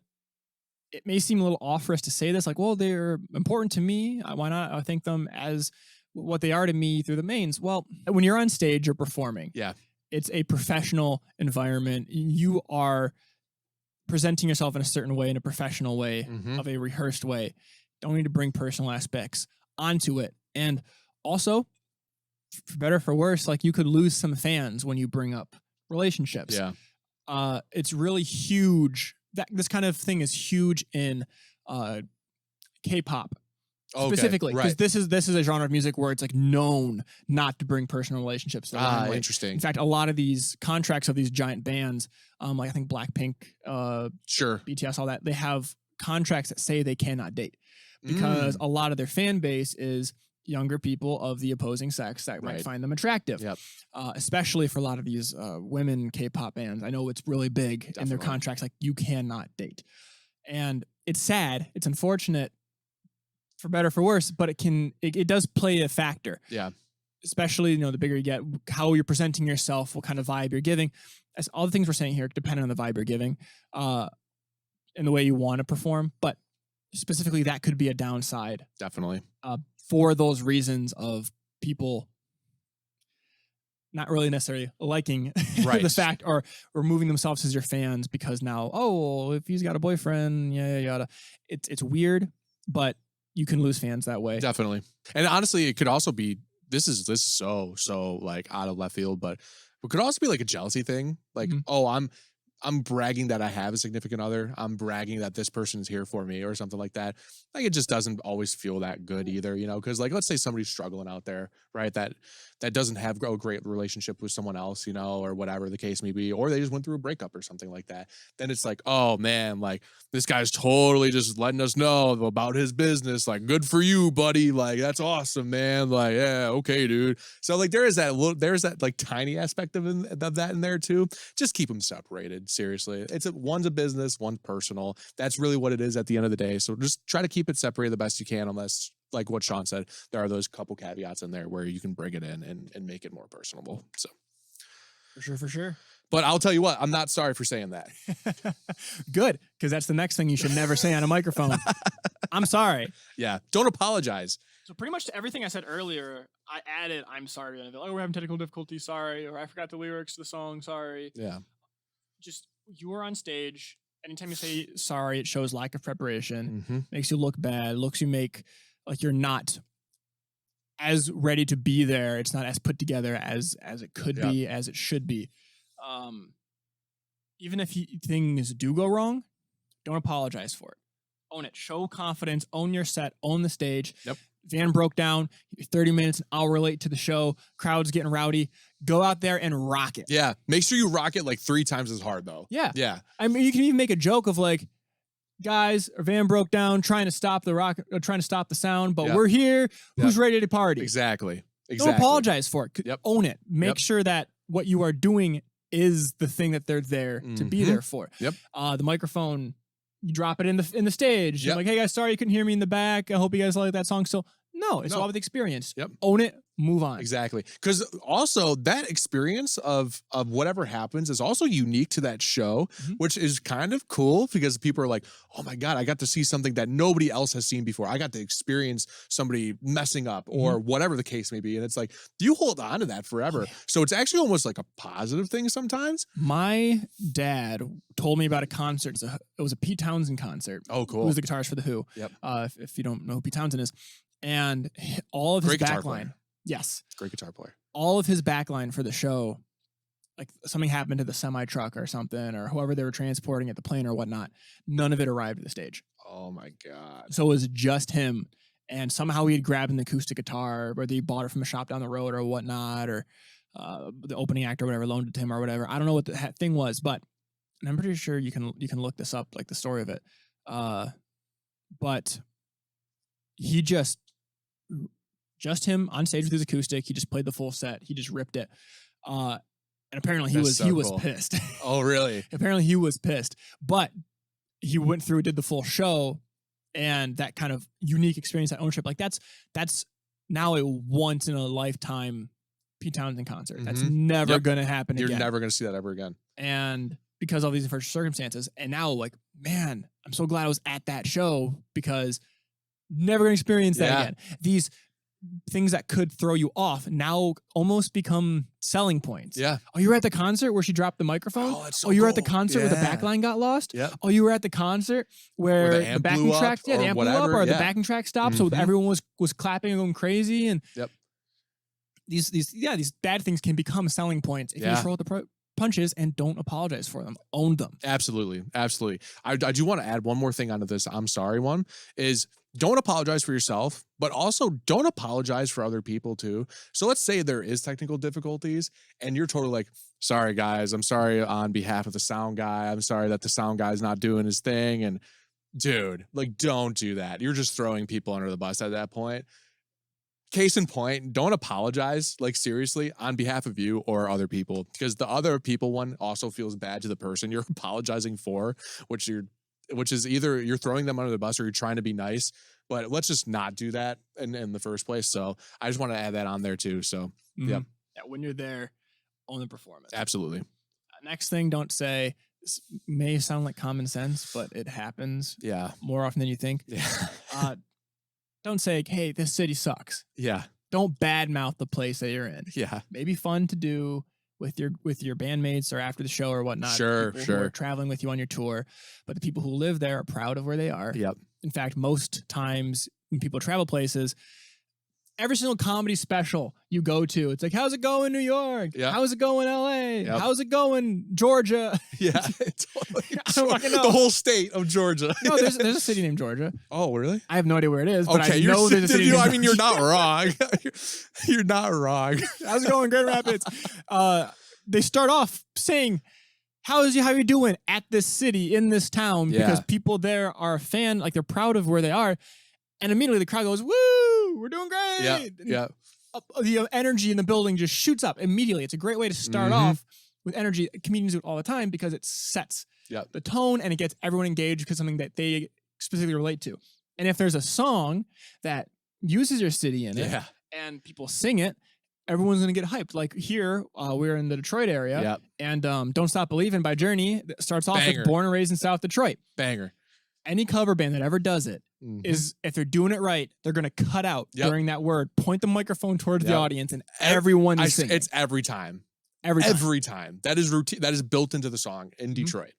it may seem a little off for us to say this, like, well, they're important to me. Why not? I thank them as what they are to me through the mains. Well, when you're on stage, you're performing. Yeah. It's a professional environment. You are presenting yourself in a certain way, in a professional way, of a rehearsed way. Don't need to bring personal aspects onto it. And also, for better or for worse, like you could lose some fans when you bring up relationships. Yeah. it's really huge. This kind of thing is huge in K-pop. Specifically, because this is a genre of music where it's like known not to bring personal relationships. Interesting. In fact, a lot of these contracts of these giant bands, like I think Blackpink, sure, BTS, all that, they have contracts that say they cannot date because a lot of their fan base is younger people of the opposing sex that might find them attractive. Yep. Especially for a lot of these women K-pop bands. I know it's really big in their contracts, like you cannot date, and it's sad. It's unfortunate. For better, for worse, but it does play a factor. Yeah. Especially, the bigger you get, how you're presenting yourself, what kind of vibe you're giving. As all the things we're saying here, depending on the vibe you're giving, and the way you want to perform. But specifically, that could be a downside. Definitely. For those reasons of people not really necessarily liking the fact or removing themselves as your fans because now, if he's got a boyfriend, yada. It's weird, but you can lose fans that way. Definitely. And honestly, it could also be, this is so like out of left field, but it could also be like a jealousy thing. Like, I'm bragging that I have a significant other. I'm bragging that this person's here for me or something like that. Like, it just doesn't always feel that good either, because like, let's say somebody's struggling out there, right? That doesn't have a great relationship with someone else, or whatever the case may be, or they just went through a breakup or something like that. Then it's like, oh man, like this guy's totally just letting us know about his business. Like, good for you, buddy. Like, that's awesome, man. Like, yeah, okay, dude. So like, there's that like tiny aspect of that in there too. Just keep them separated. Seriously, one's a business, one's personal. That's really what it is at the end of the day. So just try to keep it separated the best you can, unless, like what Sean said, there are those couple caveats in there where you can bring it in and make it more personable. So for sure. But I'll tell you what, I'm not sorry for saying that. Good, because that's the next thing you should never say on a microphone. I'm sorry. Yeah, don't apologize. So pretty much to everything I said earlier, I added "I'm sorry." Oh, we're having technical difficulties. Sorry, or I forgot the lyrics to the song. Sorry. Yeah. Just, you are on stage. Anytime you say sorry, it shows lack of preparation. Makes you look bad. Looks you make like you're not as ready to be there. It's not as put together as it could be, as it should be. Even if things do go wrong, don't apologize for it. Own it. Show confidence. Own your set. Own the stage. Yep. Van broke down. 30 minutes, an hour late to the show. Crowd's getting rowdy. Go out there and rock it. Yeah. Make sure you rock it like 3 times as hard, though. Yeah. Yeah. I mean, you can even make a joke of like, guys, our van broke down, trying to stop the sound, but we're here. Who's ready to party? Exactly. Don't apologize for it. Yep. Own it. Make sure that what you are doing is the thing that they're there to be there for. Yep. The microphone, you drop it in the stage. You're like, hey guys, sorry you couldn't hear me in the back. I hope you guys like that song still. No, it's all about the experience. Yep. Own it, move on. Exactly. Because also that experience of whatever happens is also unique to that show, which is kind of cool because people are like, oh my God, I got to see something that nobody else has seen before. I got to experience somebody messing up or whatever the case may be. And it's like, you hold on to that forever. So it's actually almost like a positive thing sometimes. My dad told me about a concert. It was a Pete Townsend concert. Oh, cool. Who was the guitarist for The Who. Yep. If you don't know who Pete Townsend is. And all of his backline. Yes. Great guitar player. All of his backline for the show, like something happened to the semi-truck or something, or whoever they were transporting at the plane or whatnot, none of it arrived at the stage. Oh my God. So it was just him. And somehow he had grabbed an acoustic guitar, whether he bought it from a shop down the road or whatnot, or the opening act or whatever loaned it to him or whatever. I don't know what the thing was, but I'm pretty sure you can look this up, like the story of it. But he just him on stage with his acoustic. He just played the full set. He just ripped it. And apparently he was pissed. Oh, really? Apparently he was pissed. But he went through, did the full show, and that kind of unique experience, that ownership, like that's now a once in a lifetime Pete Townsend concert. That's never going to happen again. You're never going to see that ever again. And because of all these different circumstances, and now like, man, I'm so glad I was at that show because never going to experience that again. These things that could throw you off now almost become selling points. Yeah. Oh, you were at the concert where she dropped the microphone? Oh, that's so you were cool. at the concert where the backline got lost? Yep. Oh, you were at the concert where the backing track, the amp blew up, or the backing track stopped, so everyone was clapping and going crazy. And these bad things can become selling points if you just roll with the punches and don't apologize for them. Own them. Absolutely. Absolutely. I do want to add one more thing onto this I'm sorry one is don't apologize for yourself, but also don't apologize for other people too. So let's say there is technical difficulties and you're totally like, sorry guys, I'm sorry on behalf of the sound guy. I'm sorry that the sound guy's not doing his thing. And dude, like, don't do that. You're just throwing people under the bus at that point. Case in point, don't apologize, like seriously, on behalf of you or other people, because the other people one also feels bad to the person you're apologizing for, which is either you're throwing them under the bus or you're trying to be nice. But let's just not do that in the first place. So I just want to add that on there too. So yeah, when you're there, own the performance. Absolutely. Next thing, don't say. This may sound like common sense, but it happens. Yeah, more often than you think. Yeah. Don't say, hey, this city sucks. Yeah. Don't badmouth the place that you're in. Yeah. Maybe fun to do with your bandmates or after the show or whatnot. Sure. Who are traveling with you on your tour. But the people who live there are proud of where they are. Yep. In fact, most times when people travel places, every single comedy special you go to, it's like, how's it going, New York? Yeah. How's it going, LA? Yep. How's it going, Georgia? Yeah. Totally. I don't fucking know. The whole state of Georgia. No, there's a city named Georgia. Oh, really? I have no idea where it is, but okay, I know there's a city named Georgia. I mean, you're not wrong. You're not wrong. How's it going, Grand Rapids? They start off saying, how you doing at this city, in this town? Yeah. Because people there are a fan, like they're proud of where they are. And immediately the crowd goes, woo, we're doing great. Yeah, yeah. The energy in the building just shoots up immediately. It's a great way to start off with energy. Comedians do it all the time because it sets the tone and it gets everyone engaged because something that they specifically relate to. And if there's a song that uses your city in it and people sing it, everyone's going to get hyped. Like here, we're in the Detroit area and Don't Stop Believin' by Journey starts off with Born and Raised in South Detroit. Banger. Any cover band that ever does it is, if they're doing it right, they're going to cut out during that word, point the microphone towards the audience, and everyone is singing. It's every time. Every time. That is routine. That is built into the song in Detroit.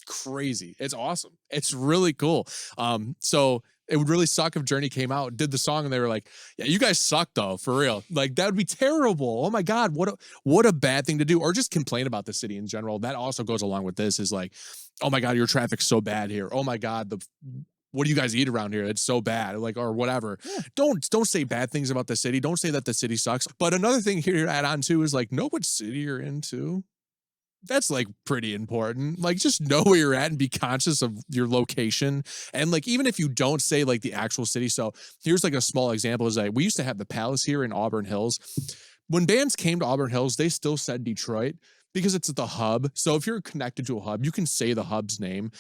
Crazy. It's awesome. It's really cool. So it would really suck if Journey came out, did the song, and they were like, yeah, you guys suck though, for real. Like, that would be terrible. Oh my God, what a bad thing to do. Or just complain about the city in general. That also goes along with this, is like, oh my God, your traffic's so bad here. Oh my God, what do you guys eat around here? It's so bad, like, or whatever. Yeah. Don't say bad things about the city. Don't say that the city sucks. But another thing here to add on to is like, know what city you're into. That's like pretty important. Like, just know where you're at and be conscious of your location. And like, even if you don't say like the actual city. So here's like a small example is like, we used to have the Palace here in Auburn Hills. When bands came to Auburn Hills, they still said Detroit because it's the hub. So if you're connected to a hub, you can say the hub's name.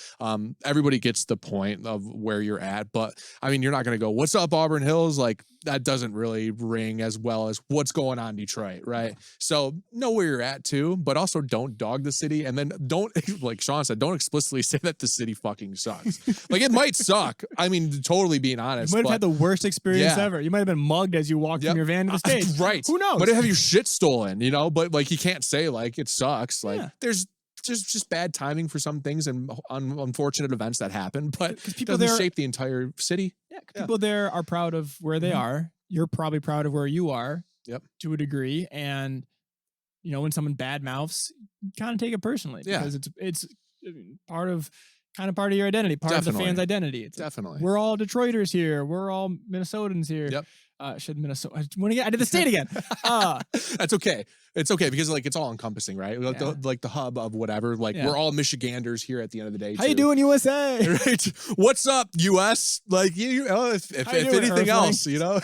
Everybody gets the point of where you're at. But I mean, you're not going to go, what's up, Auburn Hills? Like, that doesn't really ring as well as what's going on in Detroit, right? So know where you're at too, but also don't dog the city. And then don't, like Sean said, don't explicitly say that the city fucking sucks. Like, it might suck. I mean, totally being honest. You might have had the worst experience ever. You might have been mugged as you walked from your van to the stage. Right. Who knows? Might have your shit stolen, you know? But like, you can't say like it sucks. Like, there's just bad timing for some things and unfortunate events that happen, but people doesn't shape the entire city. Yeah, people there are proud of where they are. You're probably proud of where you are. Yep. To a degree, and you know, when someone bad mouths, you kind of take it personally because it's part of your identity, part of the fan's identity. It's definitely. We're all Detroiters here. We're all Minnesotans here. Yep. Should Minnesota? I did the state again. That's okay. It's okay because like it's all encompassing, right? Like the hub of whatever. Like we're all Michiganders here at the end of the day. How you doing, USA? Right? What's up, US? Like if anything else, you know.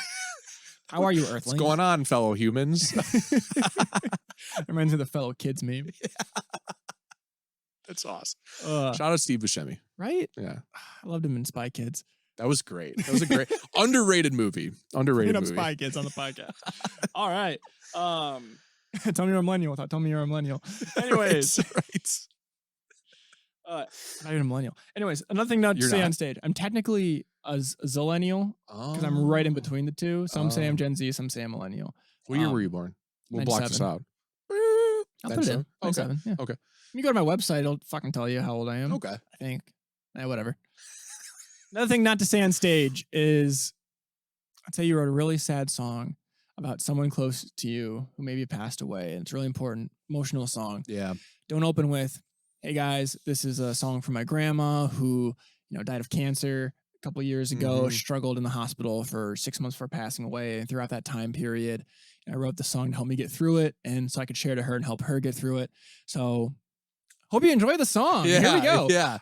How are you, Earthlings? What's going on, fellow humans? Reminds me of the fellow kids meme. Yeah. That's awesome. Shout out Steve Buscemi. Right? Yeah. I loved him in Spy Kids. That was great. That was a great underrated movie. Underrated movie. Spy Kids on the podcast. All right. Tell me you're a millennial. Tell me you're a millennial. Anyways. Right. Not even a millennial. Anyways, another thing not to say on stage. I'm technically a zillennial because I'm right in between the two. Some say I'm Gen Z, some say I'm millennial. What year were you born? We'll block this out. I'll put it in. 97, yeah. Okay. When you go to my website, it'll fucking tell you how old I am. Okay. I think. Whatever. Another thing not to say on stage is, I'd say you wrote a really sad song about someone close to you who maybe passed away, and it's really important, emotional song. Yeah. don't open with, hey guys, this is a song from my grandma who, died of cancer a couple years ago, struggled in the hospital for 6 months before passing away. And throughout that time period, I wrote the song to help me get through it. And so I could share to her and help her get through it. So hope you enjoy the song. Yeah, here we go. Yeah.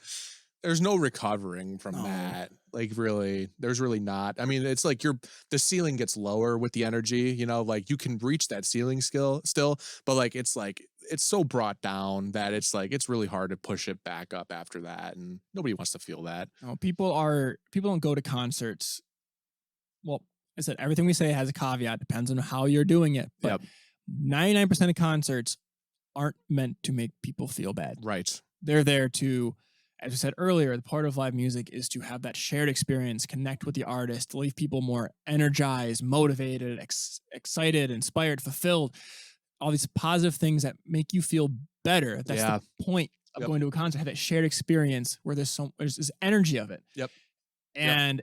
There's no recovering from that. Like really, there's really not. I mean, it's like the ceiling gets lower with the energy, like you can reach that ceiling still, but like it's so brought down that it's really hard to push it back up after that. And nobody wants to feel that. No, people don't go to concerts. Well, I said, everything we say has a caveat, depends on how you're doing it. But 99% of concerts aren't meant to make people feel bad. Right. They're there to, as I said earlier, the part of live music is to have that shared experience, connect with the artist, leave people more energized, motivated, excited, inspired, fulfilled. All these positive things that make you feel better. That's the point of going to a concert. Have that shared experience where there's this energy of it. Yep. And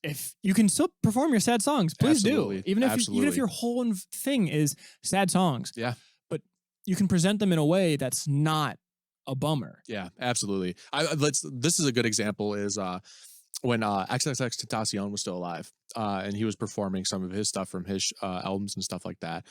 if you can still perform your sad songs, please do. Even if your whole thing is sad songs. Yeah. But you can present them in a way that's not a bummer. Yeah, absolutely. This is a good example is when XXXTentacion was still alive, and he was performing some of his stuff from his albums and stuff like that.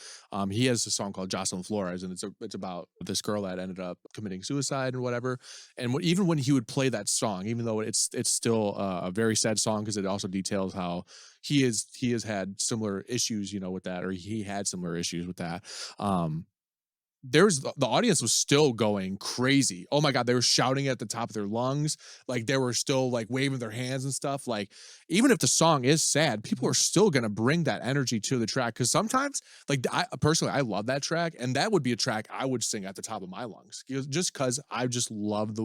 He has a song called Jocelyn Flores, and it's about this girl that ended up committing suicide and whatever. And even when he would play that song, even though it's still a very sad song because it also details how he has had similar issues, with that, or he had similar issues with that. The audience was still going crazy. Oh my God, they were shouting at the top of their lungs. Like they were still like waving their hands and stuff. Like even if the song is sad, people are still going to bring that energy to the track. Cause sometimes like I love that track, and that would be a track I would sing at the top of my lungs just cause I just love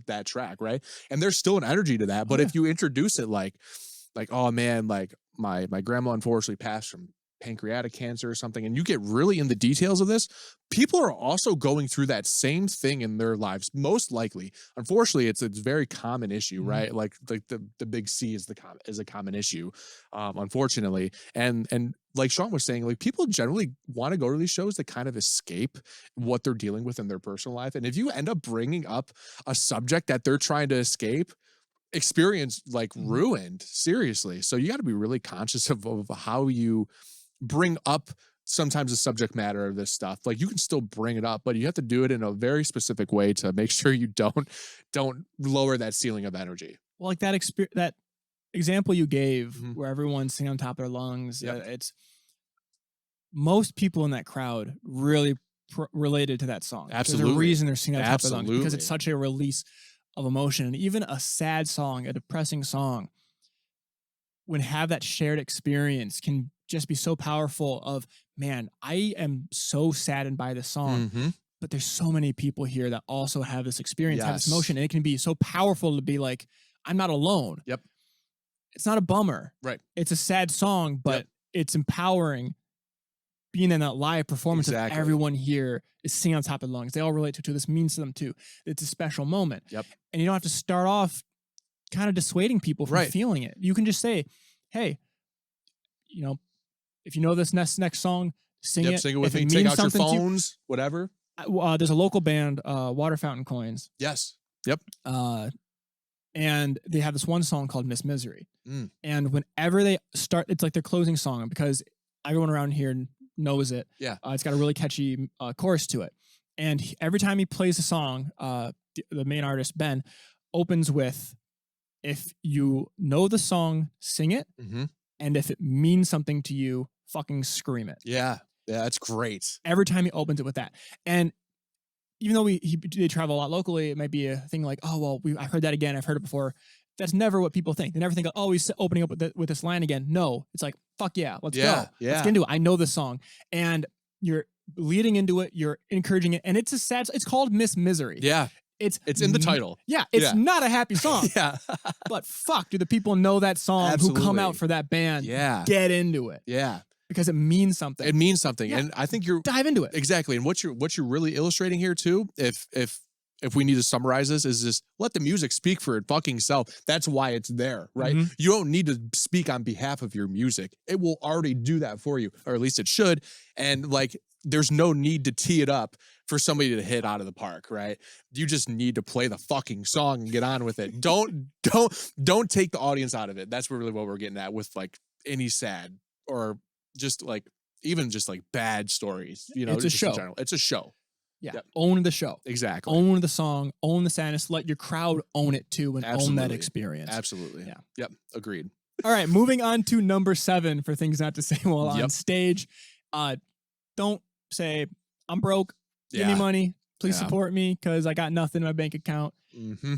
that track. Right. And there's still an energy to that. But if you introduce it like, oh man, like my grandma unfortunately passed from pancreatic cancer or something, and you get really in the details of this, people are also going through that same thing in their lives, most likely. Unfortunately, it's a very common issue, right? Like the big C is a common issue, unfortunately. And like Sean was saying, like people generally want to go to these shows to kind of escape what they're dealing with in their personal life. And if you end up bringing up a subject that they're trying to escape, experience like ruined, seriously. So you got to be really conscious of how you bring up sometimes the subject matter of this stuff. Like you can still bring it up, but you have to do it in a very specific way to make sure you don't lower that ceiling of energy. Well, like that example you gave where everyone's singing on top of their lungs, it's most people in that crowd really related to that song. Absolutely. There's a reason they're singing on top of their lungs, because it's such a release of emotion. And even a sad song, a depressing song, when have that shared experience, can just be so powerful of, man, I am so saddened by this song, but there's so many people here that also have this experience, have this emotion, and it can be so powerful to be like, I'm not alone. Yep. It's not a bummer. Right. It's a sad song, but it's empowering being in that live performance of everyone here is singing on top of the lungs. They all relate to this means to them too. It's a special moment. Yep. And you don't have to start off kind of dissuading people from feeling it. You can just say, hey, if you know this next song, sing it. Sing it with me. Take out your phones, whatever. There's a local band, Water Fountain Coins. Yes. Yep. And they have this one song called Miss Misery. And whenever they start, it's like their closing song because everyone around here knows it. Yeah. It's got a really catchy chorus to it. And every time he plays a song, the main artist, Ben, opens with, if you know the song, sing it. And if it means something to you, fucking scream it. Yeah. Yeah, that's great. Every time he opens it with that. And even though they travel a lot locally, it might be a thing like, oh, well, I heard that again. I've heard it before. That's never what people think. They never think, oh, he's opening up with this line again. No, it's like, fuck yeah, let's go. Yeah. Let's get into it. I know this song. And you're leading into it. You're encouraging it. And it's it's called Miss Misery. Yeah. It's in the title. Yeah. It's not a happy song. But fuck, do the people know that song who come out for that band? Yeah. Get into it. Yeah. Because it means something. It means something. Yeah. And I think you're dive into it. Exactly. And what you're really illustrating here too, if we need to summarize this, is just let the music speak for it fucking self. That's why it's there, right? You don't need to speak on behalf of your music. It will already do that for you, or at least it should. And like, there's no need to tee it up for somebody to hit out of the park, right? You just need to play the fucking song and get on with it. Don't take the audience out of it. That's really what we're getting at with like any sad or just like even just like bad stories. You know, it's a show. In general. It's a show. Yeah. Yep. Own the show. Exactly. Own the song. Own the sadness. Let your crowd own it too, and own that experience. Absolutely. Yeah. Yep. Agreed. All right. Moving on to number 7 for things not to say while on stage. Don't say I'm broke. Give me money. Please support me because I got nothing in my bank account. Mm-hmm.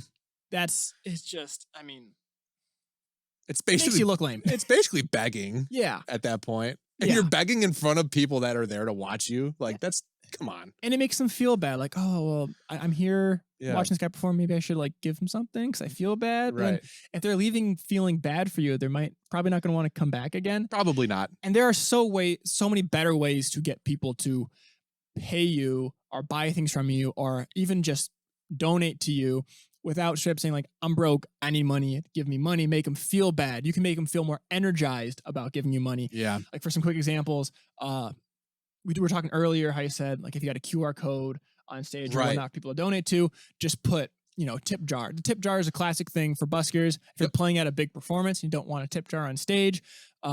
It's just, I mean, it's basically, makes you look lame. It's basically begging. Yeah. At that point. And you're begging in front of people that are there to watch you. Like, that's, come on. And it makes them feel bad. Like, oh, well, I'm here watching this guy perform. Maybe I should like give him something because I feel bad. Right. And if they're leaving feeling bad for you, they're probably not going to want to come back again. Probably not. And there are so many better ways to get people to pay you or buy things from you or even just donate to you without straight up saying like, I'm broke, I need money, give me money, make them feel bad. You can make them feel more energized about giving you money. Yeah. Like for some quick examples, we were talking earlier how you said like if you got a QR code on stage or whatnot for people to donate to, just put, tip jar. The tip jar is a classic thing for buskers. If you're playing at a big performance and you don't want a tip jar on stage,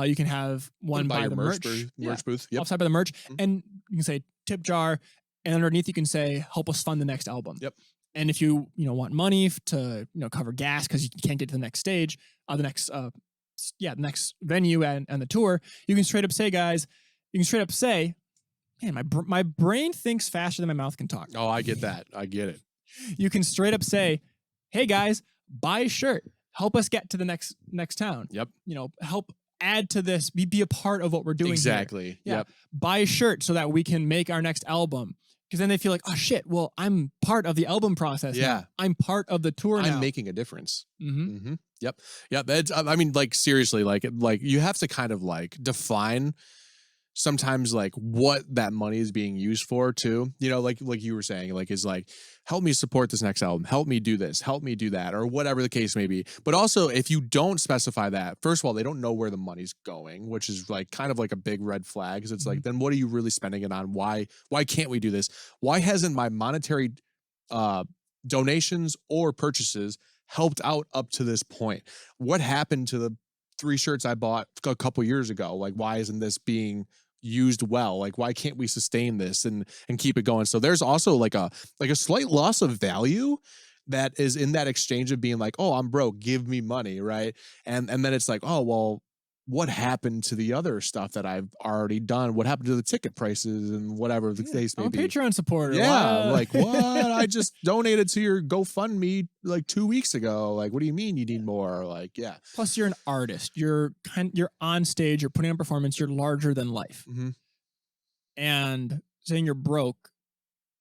you can have one by the merch booth. Offside by the merch. And you can say tip jar, and underneath you can say help us fund the next album. Yep. And if you want money to cover gas because you can't get to the next stage, the next venue and the tour, you can straight up say, man, my brain thinks faster than my mouth can talk. Oh, I get that. I get it. You can straight up say, hey guys, buy a shirt. Help us get to the next town. Yep. Help add to this. Be a part of what we're doing. Exactly. Here. Yep. Buy a shirt so that we can make our next album. Because then they feel like, oh shit, well, I'm part of the album process. Yeah. Now. I'm part of the tour now. I'm making a difference. Mm-hmm. Mm-hmm. Yep. Yeah. That's, I mean, like, seriously, like you have to kind of like define sometimes like what that money is being used for too. Like you were saying, like, is like, help me support this next album. Help me do this. Help me do that. Or whatever the case may be. But also if you don't specify that, first of all, they don't know where the money's going, which is like kind of like a big red flag. Cause it's like, then what are you really spending it on? Why can't we do this? Why hasn't my monetary donations or purchases helped out up to this point? What happened to the 3 shirts I bought a couple years ago? Like, why isn't this being used well? Like, why can't we sustain this and keep it going? So there's also like a slight loss of value that is in that exchange of being like, oh, I'm broke, give me money, right? And then it's like, oh, well, what happened to the other stuff that I've already done? What happened to the ticket prices and whatever the case may be? I'm a Patreon supporter. Yeah, like what? I just donated to your GoFundMe like 2 weeks ago. Like, what do you mean you need more? Like, yeah. Plus, you're an artist. You're on stage. You're putting on a performance. You're larger than life. Mm-hmm. And saying you're broke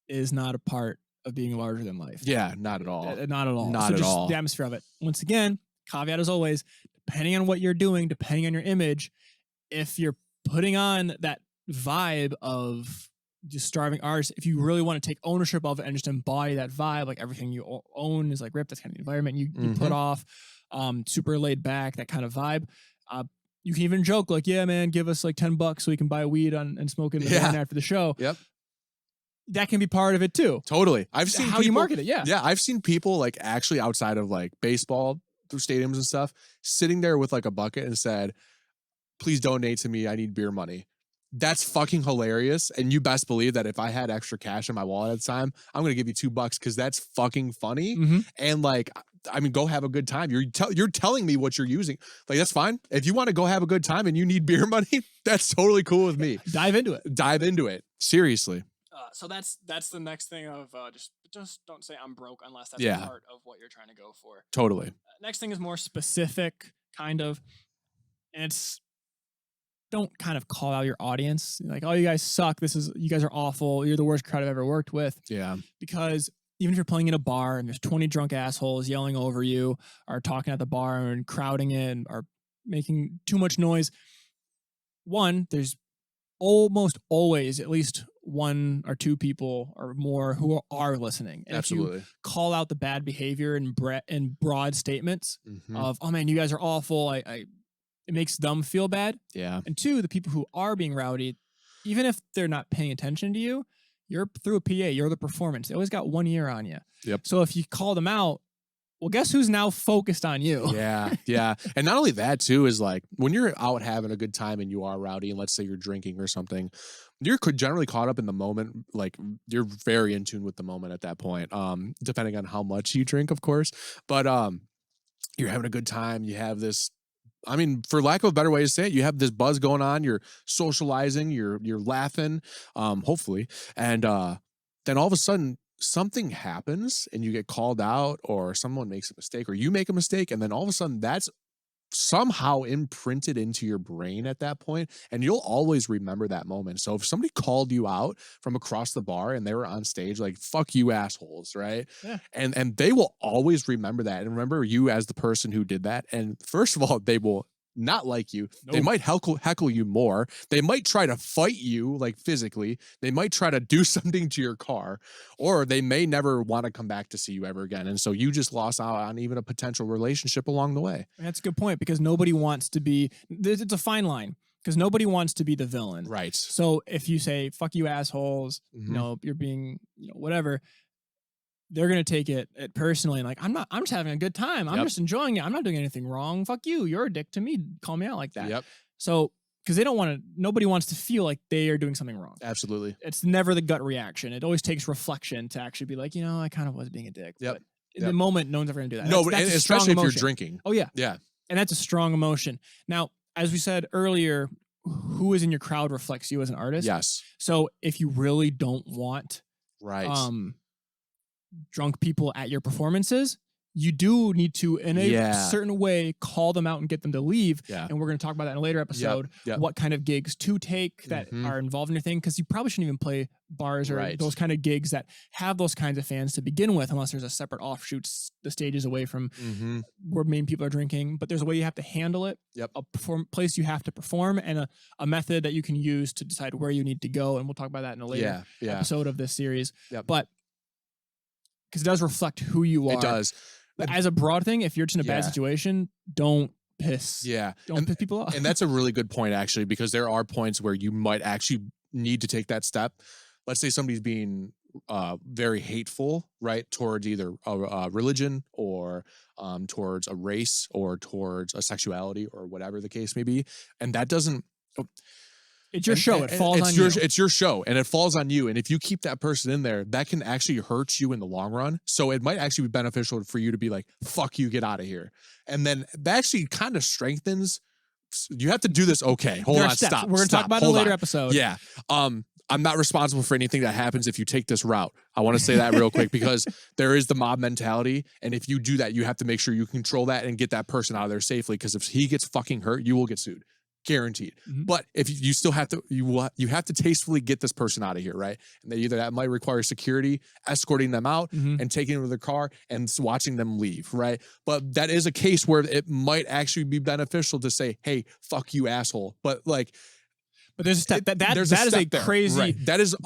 is not a part of being larger than life. Yeah, not at all. Not at all. Not at all. The atmosphere of it. Once again, caveat as always, depending on what you're doing, depending on your image, if you're putting on that vibe of just starving artists, if you really want to take ownership of it and just embody that vibe, like everything you own is like ripped, that's kind of the environment you put off, super laid back, that kind of vibe. You can even joke like, yeah, man, give us like $10 so we can buy weed and smoke it in the van after the show. Yep. That can be part of it too. Totally. I've seen how you market it. Yeah. Yeah. I've seen people like actually outside of like baseball through stadiums and stuff, sitting there with like a bucket and said, please donate to me. I need beer money. That's fucking hilarious. And you best believe that if I had extra cash in my wallet at the time, I'm going to give you $2 because that's fucking funny. Mm-hmm. And like, I mean, go have a good time. You're telling me what you're using. Like, that's fine. If you want to go have a good time and you need beer money, that's totally cool with me. Dive into it. Seriously. So that's the next thing of just don't say I'm broke unless that's part of what you're trying to go for. Totally. Next thing is more specific, kind of, and it's don't kind of call out your audience like, oh, you guys suck. You guys are awful. You're the worst crowd I've ever worked with. Yeah. Because even if you're playing in a bar and there's 20 drunk assholes yelling over you or talking at the bar and crowding in or making too much noise, one, there's almost always at least 1 or 2 people or more who are listening. And absolutely. If you call out the bad behavior in broad statements of, oh man, you guys are awful, it makes them feel bad. Yeah. And 2, the people who are being rowdy, even if they're not paying attention to you, you're through a PA, you're the performance. They always got 1 year on you. Yep. So if you call them out, well, guess who's now focused on you? Yeah, yeah. And not only that, too, is like when you're out having a good time and you are rowdy, and let's say you're drinking or something, you're generally caught up in the moment. Like you're very in tune with the moment at that point, depending on how much you drink, of course. But you're having a good time. You have this, I mean, for lack of a better way to say it, you have this buzz going on. You're socializing. You're laughing, hopefully. And then all of a sudden, something happens and you get called out, or someone makes a mistake, or you make a mistake, and then all of a sudden that's somehow imprinted into your brain at that point, and you'll always remember that moment. So if somebody called you out from across the bar and they were on stage, like, fuck you assholes, right? Yeah. And they will always remember that and remember you as the person who did that. And first of all, they will not like you. Nope. They might heckle you more. They might try to fight you, like physically. They might try to do something to your car, or they may never want to come back to see you ever again. And so you just lost out on even a potential relationship along the way. That's a good point, because nobody wants to be, it's a fine line, because nobody wants to be the villain. Right. So if you say, fuck you assholes, you know, you're being, you know, whatever, they're going to take it personally. And like, I'm just having a good time. I'm just enjoying it. I'm not doing anything wrong. Fuck you. You're a dick to me. Call me out like that. Yep. So, because they don't want to, nobody wants to feel like they are doing something wrong. Absolutely. It's never the gut reaction. It always takes reflection to actually be like, you know, I kind of was being a dick. Yep. But in the moment, no one's ever going to do that. No, that's especially if you're drinking. Oh, yeah. Yeah. And that's a strong emotion. Now, as we said earlier, who is in your crowd reflects you as an artist. Yes. So if you really don't want drunk people at your performances, you do need to, in a certain way, call them out and get them to leave. Yeah. And we're going to talk about that in a later episode, what kind of gigs to take that are involved in your thing, because you probably shouldn't even play bars or those kind of gigs that have those kinds of fans to begin with, unless there's a separate offshoot, the stages away from where main people are drinking. But there's a way you have to handle it, a place you have to perform, and a method that you can use to decide where you need to go. And we'll talk about that in a later episode of this series. But because it does reflect who you are. It does. But as a broad thing, if you're just in a bad situation, don't piss. Yeah. Don't piss people off. And that's a really good point, actually, because there are points where you might actually need to take that step. Let's say somebody's being very hateful, right, towards either a religion or towards a race or towards a sexuality or whatever the case may be. And that doesn't... It's your show. It falls on you. It's your show, and it falls on you. And if you keep that person in there, that can actually hurt you in the long run. So it might actually be beneficial for you to be like, fuck you, get out of here. And then that actually kind of strengthens. You have to do this. Okay, hold on, stop. We're going to talk about it in a later episode. Yeah. I'm not responsible for anything that happens if you take this route. I want to say that real quick, because there is the mob mentality. And if you do that, you have to make sure you control that and get that person out of there safely. Because if he gets fucking hurt, you will get sued. Guaranteed. But if you still have to, you have to tastefully get this person out of here, right? And that might require security, escorting them out and taking them to their car and watching them leave, right? But that is a case where it might actually be beneficial to say, "Hey, fuck you, asshole." But there's a step. That is a crazy. Right. That is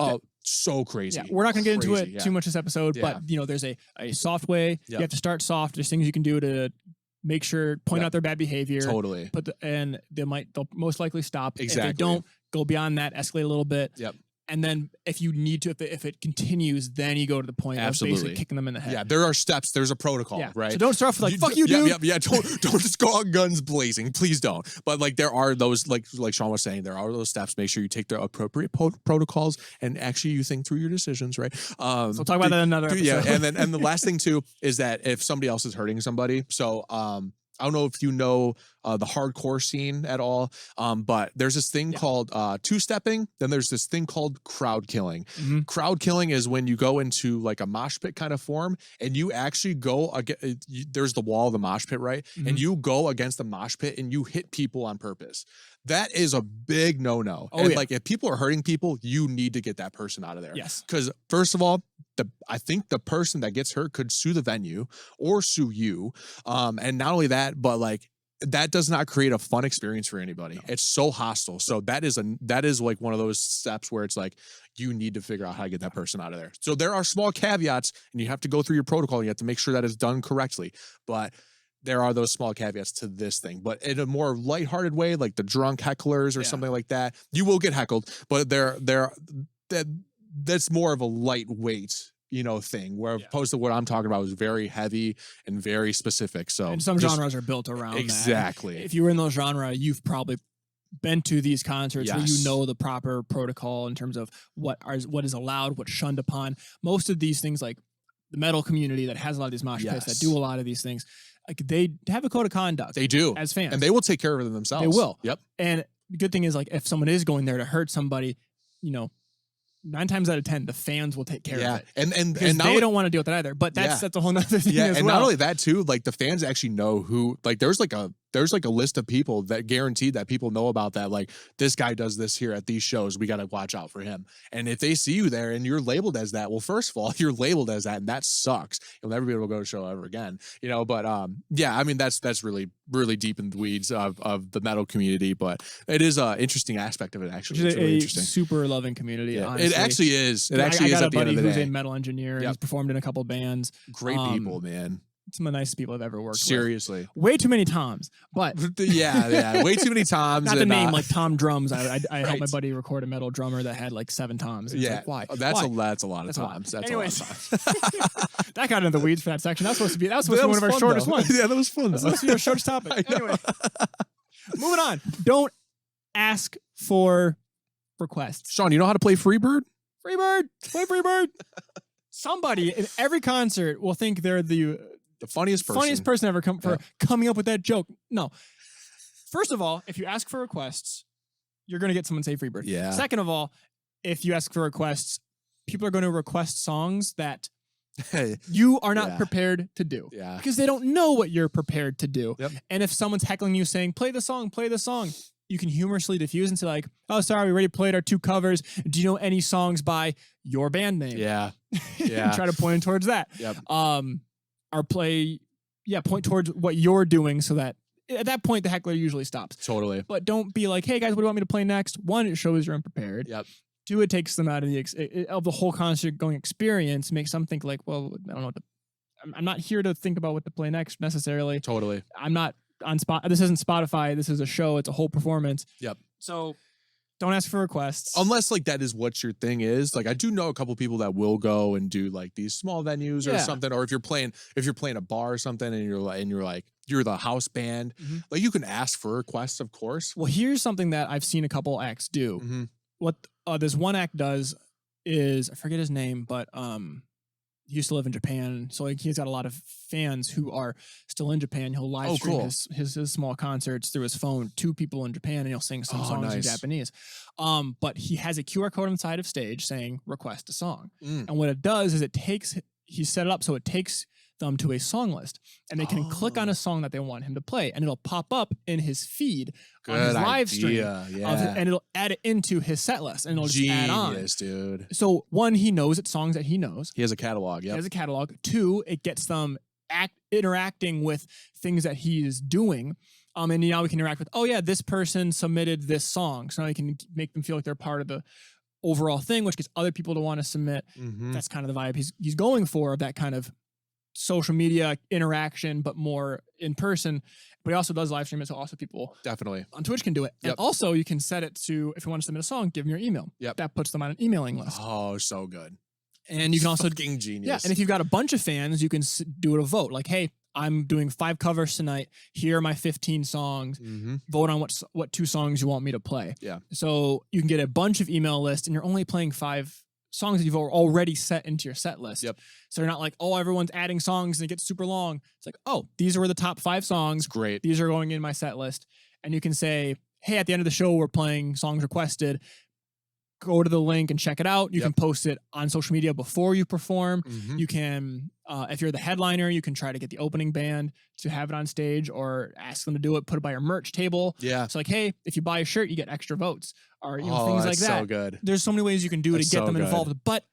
so crazy. Yeah, we're not going to get into it too much this episode, but there's a soft way. You have to start soft. There's things you can do to make sure, point out their bad behavior. Totally. And they'll most likely stop. Exactly. If they don't, go beyond that, escalate a little bit. Yep. And then if you need to, if it continues, then you go to the point of basically kicking them in the head. Yeah, there are steps. There's a protocol, right? So don't start off with fuck you, dude. Yeah. Don't just go out guns blazing. Please don't. But there are those, like Sean was saying, there are those steps. Make sure you take the appropriate protocols and actually you think through your decisions, right? So we'll talk about that in another episode. Yeah, and the last thing too is that if somebody else is hurting somebody, so I don't know if you know the hardcore scene at all, but there's this thing called two-stepping. Then there's this thing called crowd killing. Crowd killing is when you go into like a mosh pit kind of form, and you actually go there's the wall of the mosh pit, right? And you go against the mosh pit and you hit people on purpose. That is a big no-no. Like if people are hurting people, you need to get that person out of there. Yes. Because first of all, I think the person that gets hurt could sue the venue or sue you. And not only that, but that does not create a fun experience for anybody. No. It's so hostile. So that is like one of those steps where it's like, you need to figure out how to get that person out of there. So there are small caveats and you have to go through your protocol. You have to make sure that it's done correctly. But there are those small caveats to this thing, but in a more lighthearted way, like the drunk hecklers or something like that, you will get heckled, but that's more of a lightweight, thing, where opposed to what I'm talking about was very heavy and very specific. So and some genres are built around exactly. That. If you were in those genre, you've probably been to these concerts where you know the proper protocol in terms of what is allowed, what's shunned upon. Most of these things, like the metal community that has a lot of these mosh pits that do a lot of these things, like they have a code of conduct. They do as fans, and they will take care of them themselves. They will. Yep. And the good thing is, like, if someone is going there to hurt somebody, 9 times out of 10, the fans will take care of it. And they don't want to deal with it either. But that's a whole nother thing as well. Not only that too, like the fans actually know who, like there's like a list of people that guaranteed that people know about that. Like, this guy does this here at these shows. We got to watch out for him. And if they see you there and you're labeled as that, well, first of all, you're labeled as that, and that sucks. You'll never be able to go to a show ever again. But I mean, that's really, really deep in the weeds of the metal community, but it is an interesting aspect of it, actually. It's really interesting. Super loving community, honestly. It actually is. It actually is at the end of the day. I got a buddy who's a metal engineer. He's performed in a couple bands. Great people, man. Some of the nicest people I've ever worked with. Seriously. Way too many Toms, but way too many Toms. Not the name like Tom Drums. I helped my buddy record a metal drummer that had like 7 Toms. It's like, why? That's a lot of Toms. Anyways, that got into the weeds for that section. That was supposed to be one of our shortest ones. Yeah, that was fun. That was supposed to be our shortest topic. Anyway, moving on. Don't ask for requests. Sean, you know how to play Freebird? Freebird. Play Freebird. Somebody in every concert will think they're the funniest person ever coming up with that joke. No. First of all, if you ask for requests, you're going to get someone say Freebird. Yeah. Second of all, if you ask for requests, people are going to request songs that you are not prepared to do. Yeah. Because they don't know what you're prepared to do. Yep. And if someone's heckling you saying, play the song, you can humorously diffuse and say like, oh, sorry, we already played our 2 covers. Do you know any songs by your band name? Yeah. Yeah. Try to point towards that. Yep. Or point towards what you're doing so that at that point the heckler usually stops. Totally. But don't be like, hey guys, what do you want me to play next? 1, it shows you're unprepared. Yep. 2, it takes them out of the whole concert going experience, makes them think like, well, I don't know I'm not here to think about what to play next necessarily. Totally. I'm not on spot. This isn't Spotify. This is a show. It's a whole performance. Yep. So don't ask for requests. Unless like that is what your thing is. Like I do know a couple people that will go and do like these small venues or something. Or if you're playing a bar or something and you're the house band, like you can ask for requests, of course. Well, here's something that I've seen a couple acts do. Mm-hmm. What this one act does is, I forget his name, but he used to live in Japan, so like he's got a lot of fans who are still in Japan. He'll live stream his small concerts through his phone to people in Japan, and he'll sing some songs in Japanese. But he has a QR code on the side of stage saying "request a song," and what it does is he set it up so it takes them to a song list, and they can click on a song that they want him to play, and it'll pop up in his feed on his live stream, and it'll add it into his set list, and it'll just add on. Dude. So 1, he knows it's songs that he knows. He has a catalog. He has a catalog. 2, it gets them interacting with things that he's doing. And now we can interact with, oh yeah, this person submitted this song, so now we can make them feel like they're part of the overall thing, which gets other people to want to submit. Mm-hmm. That's kind of the vibe he's going for, that kind of social media interaction, but more in person. But he also does live stream it, so also people definitely on Twitch can do it. And also you can set it to, if you want to submit a song, give them your email. Yep. That puts them on an emailing list. Oh, so good. And you can also fucking genius. Yeah, and if you've got a bunch of fans, you can do it a vote. Like, hey, I'm doing 5 covers tonight. Here are my 15 songs. Mm-hmm. Vote on what 2 songs you want me to play. Yeah. So you can get a bunch of email lists, and you're only playing 5 songs that you've already set into your set list. Yep. So you're not like, oh, everyone's adding songs and it gets super long. It's like, oh, these are the top 5 songs. Great. These are going in my set list. And you can say, hey, at the end of the show, we're playing songs requested. Go to the link and check it out. You can post it on social media before you perform. Mm-hmm. You can, if you're the headliner, you can try to get the opening band to have it on stage, or ask them to do it, put it by your merch table. Yeah. So like, hey, if you buy a shirt, you get extra votes, or things like that. So good. There's so many ways you can do to get them involved. But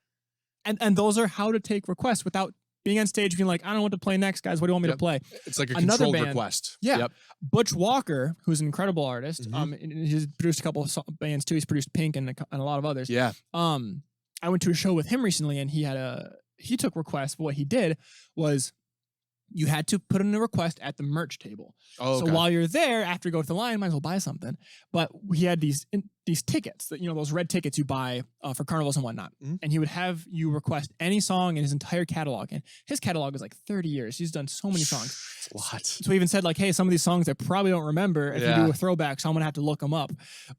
and those are how to take requests without being on stage being like, I don't know what to play next, guys. What do you want me to play? It's like a Another controlled band, request. Yeah. Yep. Butch Walker, who's an incredible artist. Mm-hmm. And he's produced a couple of bands too. He's produced Pink and a lot of others. Yeah. I went to a show with him recently, and he took requests. But what he did was you had to put in a request at the merch table. Oh, okay. So while you're there, after you go to the line, might as well buy something. But he had these tickets that, those red tickets you buy for carnivals and whatnot. Mm-hmm. And he would have you request any song in his entire catalog. And his catalog is like 30 years. He's done so many songs. It's a lot. So he even said like, hey, some of these songs I probably don't remember. If you do a throwback, so I'm going to have to look them up.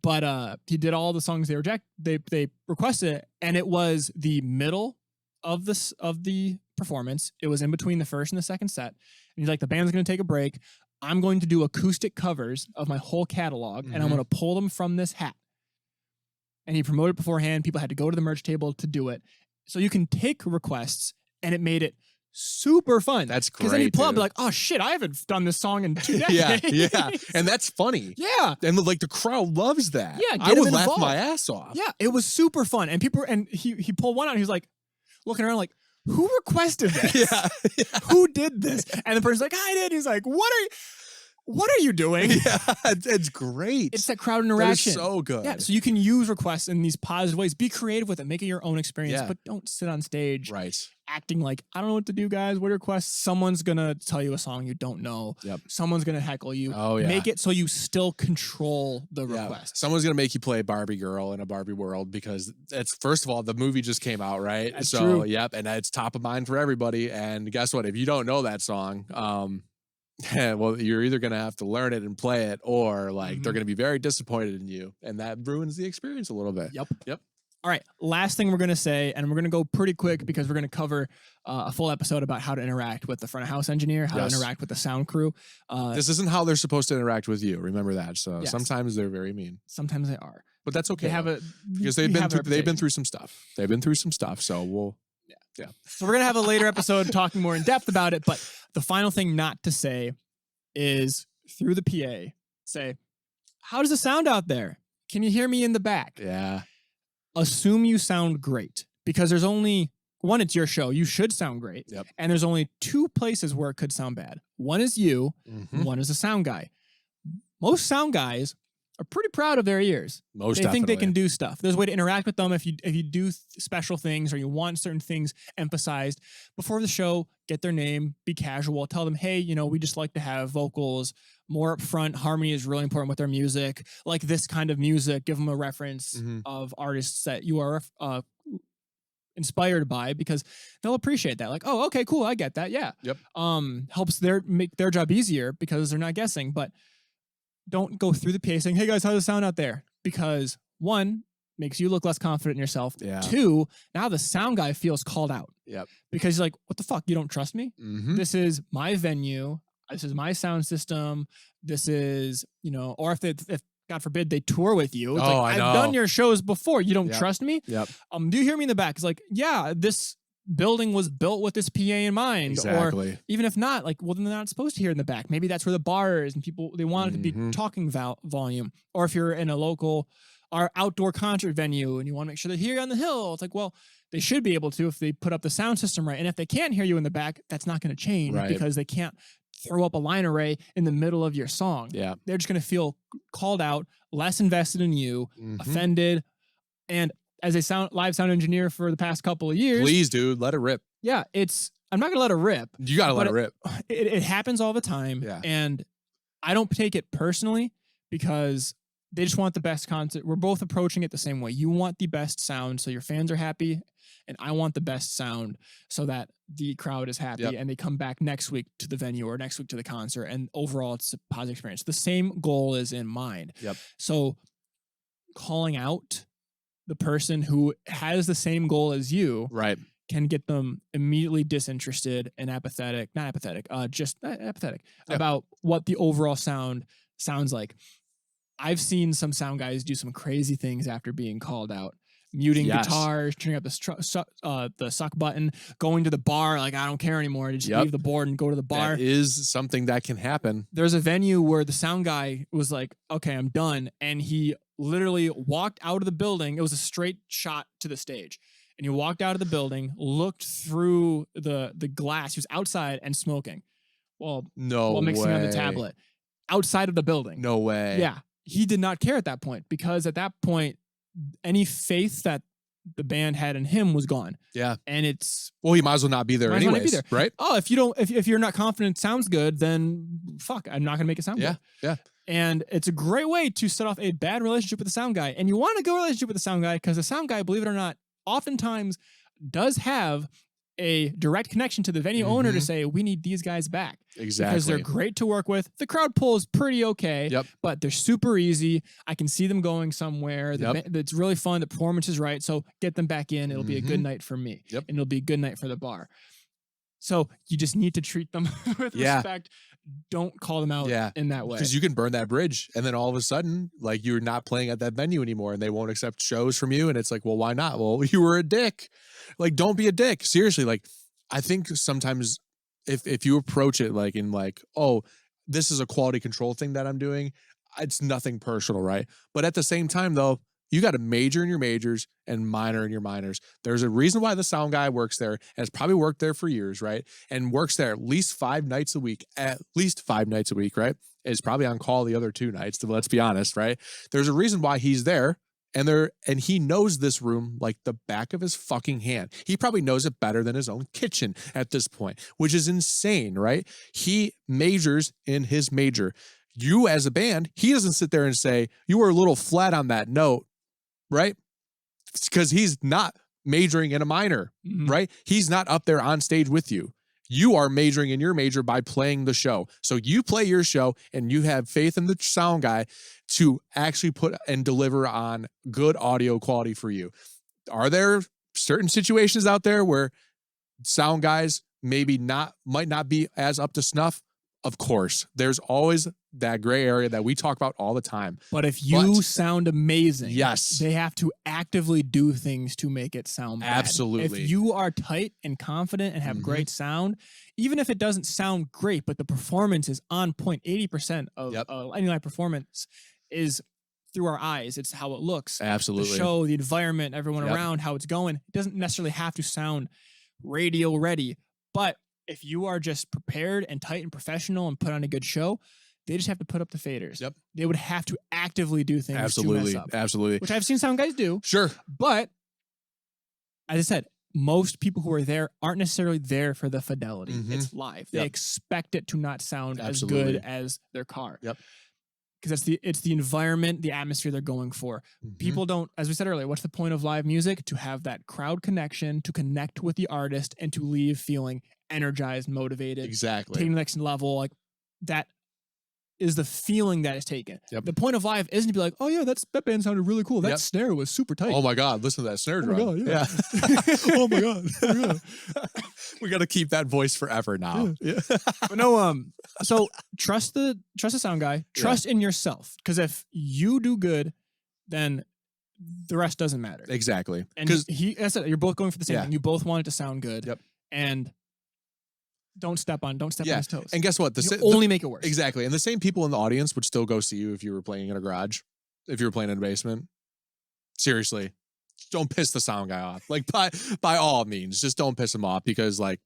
But he did all the songs they requested, and it was the middle of the performance. It was in between the first and the second set. And he's like, the band's going to take a break. I'm going to do acoustic covers of my whole catalog, and I'm going to pull them from this hat. And he promoted beforehand. People had to go to the merch table to do it. So you can take requests, and it made it super fun. That's great. Because then you pull up and be like, oh shit, I haven't done this song in 2 decades. yeah. And that's funny. Yeah. And like the crowd loves that. Yeah. I would laugh my ass off. Yeah. It was super fun. And he pulled one out, and he was like looking around like, who requested this? Yeah. Who did this? And the person's like, I did. He's like, what are you doing? Yeah, it's great. It's that crowd interaction. That is so good. Yeah, so you can use requests in these positive ways. Be creative with it. Make it your own experience, but don't sit on stage acting like, I don't know what to do, guys. What requests? Someone's going to tell you a song you don't know. Yep. Someone's going to heckle you. Oh, yeah. Make it so you still control the request. Someone's going to make you play Barbie girl in a Barbie world because it's, first of all, the movie just came out, right? That's true. Yep, and it's top of mind for everybody. And guess what? If you don't know that song, well, you're either going to have to learn it and play it, or like they're going to be very disappointed in you, and that ruins the experience a little bit. Yep. All right, last thing we're going to say, and we're going to go pretty quick because we're going to cover a full episode about how to interact with the front of house engineer, how to interact with the sound crew. This isn't how they're supposed to interact with you. Remember that. So sometimes they're very mean. Sometimes they are, but that's okay. They have because they've been through some stuff. They've been through some stuff. So we'll. Yeah. So we're going to have a later episode talking more in depth about it. But the final thing not to say is through the PA, say, how does it sound out there? Can you hear me in the back? Yeah. Assume you sound great, because there's only one, it's your show. You should sound great. Yep. And there's only two places where it could sound bad. One is you, one is the sound guy. Most sound guys are pretty proud of their ears. They think they can do stuff. There's a way to interact with them if you do special things, or you want certain things emphasized. Before the show, get their name, be casual, tell them, hey, we just like to have vocals more up front. Harmony is really important with their music. Like this kind of music, give them a reference of artists that you are inspired by, because they'll appreciate that. Like, oh, okay, cool, I get that. Yeah. Yep. Helps make their job easier because they're not guessing. But don't go through the PA saying, hey guys, how does it sound out there? Because one, makes you look less confident in yourself. Yeah. Two, now the sound guy feels called out. Yep. Because he's like, what the fuck? You don't trust me? This is my venue. This is my sound system. This is, or if God forbid they tour with you. It's I know. I've done your shows before. You don't Yep. trust me? Yep. Do you hear me in the back? It's like, yeah, this building was built with this PA in mind. Exactly. Or even if not, like, well, then they're not supposed to hear in the back. Maybe that's where the bar is, and people, they want it to be talking volume. Or if you're in a local or outdoor concert venue and you want to make sure they hear you on the hill, it's like, well, they should be able to if they put up the sound system right. And if they can't hear you in the back, that's not going to change because they can't throw up a line array in the middle of your song. Yeah. They're just going to feel called out, less invested in you, offended. And as a live sound engineer for the past couple of years, please, dude, let it rip. Yeah, I'm not going to let it rip. You got to let it rip. It happens all the time. Yeah. And I don't take it personally because they just want the best concert. We're both approaching it the same way. You want the best sound so your fans are happy, and I want the best sound so that the crowd is happy and they come back next week to the venue or next week to the concert, and overall it's a positive experience. The same goal is in mind. Yep. So calling out the person who has the same goal as you can get them immediately disinterested and apathetic about what the overall sound sounds like. I've seen some sound guys do some crazy things after being called out. Muting guitars, turning up the suck button, going to the bar, like, I don't care anymore. Just leave the board and go to the bar. That is something that can happen. There's a venue where the sound guy was like, okay, I'm done. And he literally walked out of the building. It was a straight shot to the stage. And he walked out of the building, looked through the glass. He was outside and smoking while mixing on the tablet. Outside of the building. No way. Yeah. He did not care at that point, because at that point, any faith that the band had in him was gone. Yeah. And it's... Well, he might as well not be there anyways, right? Oh, if you're not confident it sounds good, then fuck, I'm not going to make it sound good. Yeah. And it's a great way to set off a bad relationship with the sound guy. And you want a good relationship with the sound guy because the sound guy, believe it or not, oftentimes does have a direct connection to the venue owner to say, we need these guys back. Exactly. Because they're great to work with. The crowd pull is pretty okay, but they're super easy. I can see them going somewhere. It's really fun. The performance is right. So get them back in. It'll be a good night for me. And it'll be a good night for the bar. So you just need to treat them with respect. Don't call them out in that way. Because you can burn that bridge. And then all of a sudden, like, you're not playing at that venue anymore and they won't accept shows from you. And it's like, well, why not? Well, you were a dick. Like, don't be a dick. Seriously. Like, I think sometimes if you approach it like in like, oh, this is a quality control thing that I'm doing, it's nothing personal, right? But at the same time, though, you got to major in your majors and minor in your minors. There's a reason why the sound guy works there and has probably worked there for years, right? And works there at least 5 nights a week, right? Is probably on call the other 2 nights, let's be honest, right? There's a reason why he's there and he knows this room like the back of his fucking hand. He probably knows it better than his own kitchen at this point, which is insane, right? He majors in his major. You as a band, he doesn't sit there and say, you were a little flat on that note, right? Because he's not majoring in a minor, right? He's not up there on stage with you. You are majoring in your major by playing the show. So you play your show and you have faith in the sound guy to actually put and deliver on good audio quality for you. Are there certain situations out there where sound guys might not be as up to snuff? Of course, there's always that gray area that we talk about all the time. But if you sound amazing, yes, they have to actively do things to make it sound bad. Absolutely. If you are tight and confident and have great sound, even if it doesn't sound great, but the performance is on point, 80% of any live performance is through our eyes. It's how it looks. Absolutely. The show, the environment, everyone around, how it's going. It doesn't necessarily have to sound radio ready, but if you are just prepared and tight and professional and put on a good show, they just have to put up the faders. They would have to actively do things to mess up. Absolutely. Which I've seen sound guys do. Sure. But, as I said, most people who are there aren't necessarily there for the fidelity. It's live. They expect it to not sound as good as their car. Because it's the environment, the atmosphere they're going for. People don't, as we said earlier, what's the point of live music? To have that crowd connection, to connect with the artist, and to leave feeling energized, motivated. Exactly. Taking the next level. Like, that is the feeling that is taken. The point of live isn't to be like, oh yeah, that band sounded really cool. That snare was super tight. Oh my God, listen to that snare drum. Oh my God, oh my God. We got to keep that voice forever now. But no, so trust the sound guy. Trust in yourself. Because if you do good, then the rest doesn't matter. Exactly. And I said, you're both going for the same thing. You both want it to sound good. And don't step on his toes. And guess what? Only make it worse. Exactly. And the same people in the audience would still go see you if you were playing in a garage, if you were playing in a basement. Seriously, don't piss the sound guy off. Like, by all means, just don't piss him off because like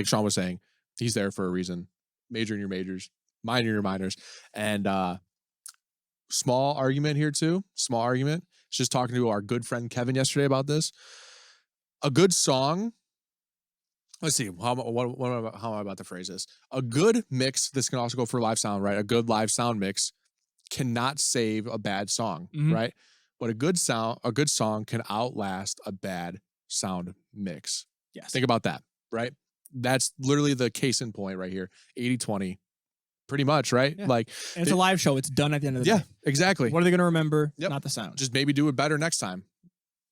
Sean was saying, he's there for a reason. Major in your majors, minor in your minors. And small argument here too. Small argument. Just talking to our good friend Kevin yesterday about this. A good song. Let's see. How am I about to phrase this? A good mix. This can also go for live sound, right? A good live sound mix cannot save a bad song, right? But a good song can outlast a bad sound mix. Yes. Think about that, right? That's literally the case in point right here. 80-20. Pretty much, right? Yeah. Like, and it's a live show. It's done at the end of the day. Yeah, exactly. What are they going to remember? Not the sound. Just maybe do it better next time.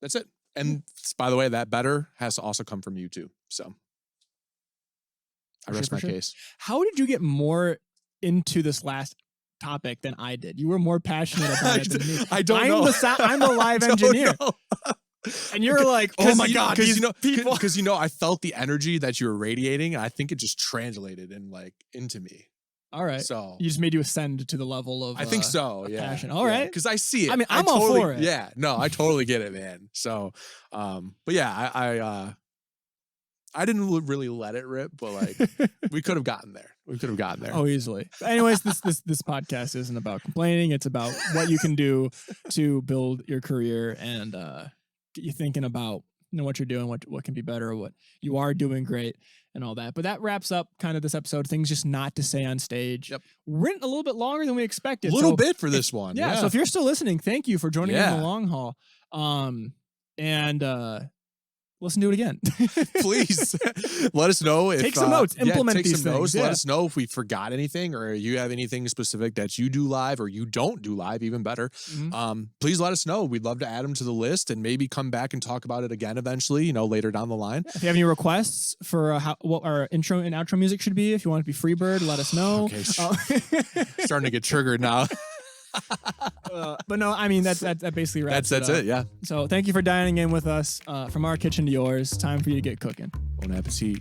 That's it. And by the way, that better has to also come from you too. So I rest my case. How did you get more into this last topic than I did? You were more passionate about it than me. I don't know. I'm the live engineer. And you're like, oh my God, these people. Because I felt the energy that you were radiating, and I think it just translated into me. All right. So you just made you ascend to the level of I think so. passion. All right. Because I see it. I mean, I'm all for it. Yeah. No, I totally get it, man. So, but yeah, I didn't really let it rip, but like we could have gotten there. Oh, easily. But anyways, this podcast isn't about complaining. It's about what you can do to build your career and get you thinking about what you're doing, what can be better, what you are doing great, and all that. But that wraps up kind of this episode. Things just not to say on stage. Yep. We're in a little bit longer than we expected. A little bit for this one. Yeah. So if you're still listening, thank you for joining in the long haul. Listen to it again. Please let us know if take some notes, implement take these some things. Notes. Let us know if we forgot anything or you have anything specific that you do live or you don't do live, even better. Please let us know. We'd love to add them to the list and maybe come back and talk about it again eventually, later down the line. If you have any requests for what our intro and outro music should be, if you want it to be Freebird, let us know. Okay. Starting to get triggered now. But no, I mean that basically wraps that's it. Yeah. So thank you for dining in with us. From our kitchen to yours. Time for you to get cooking. Bon appetit.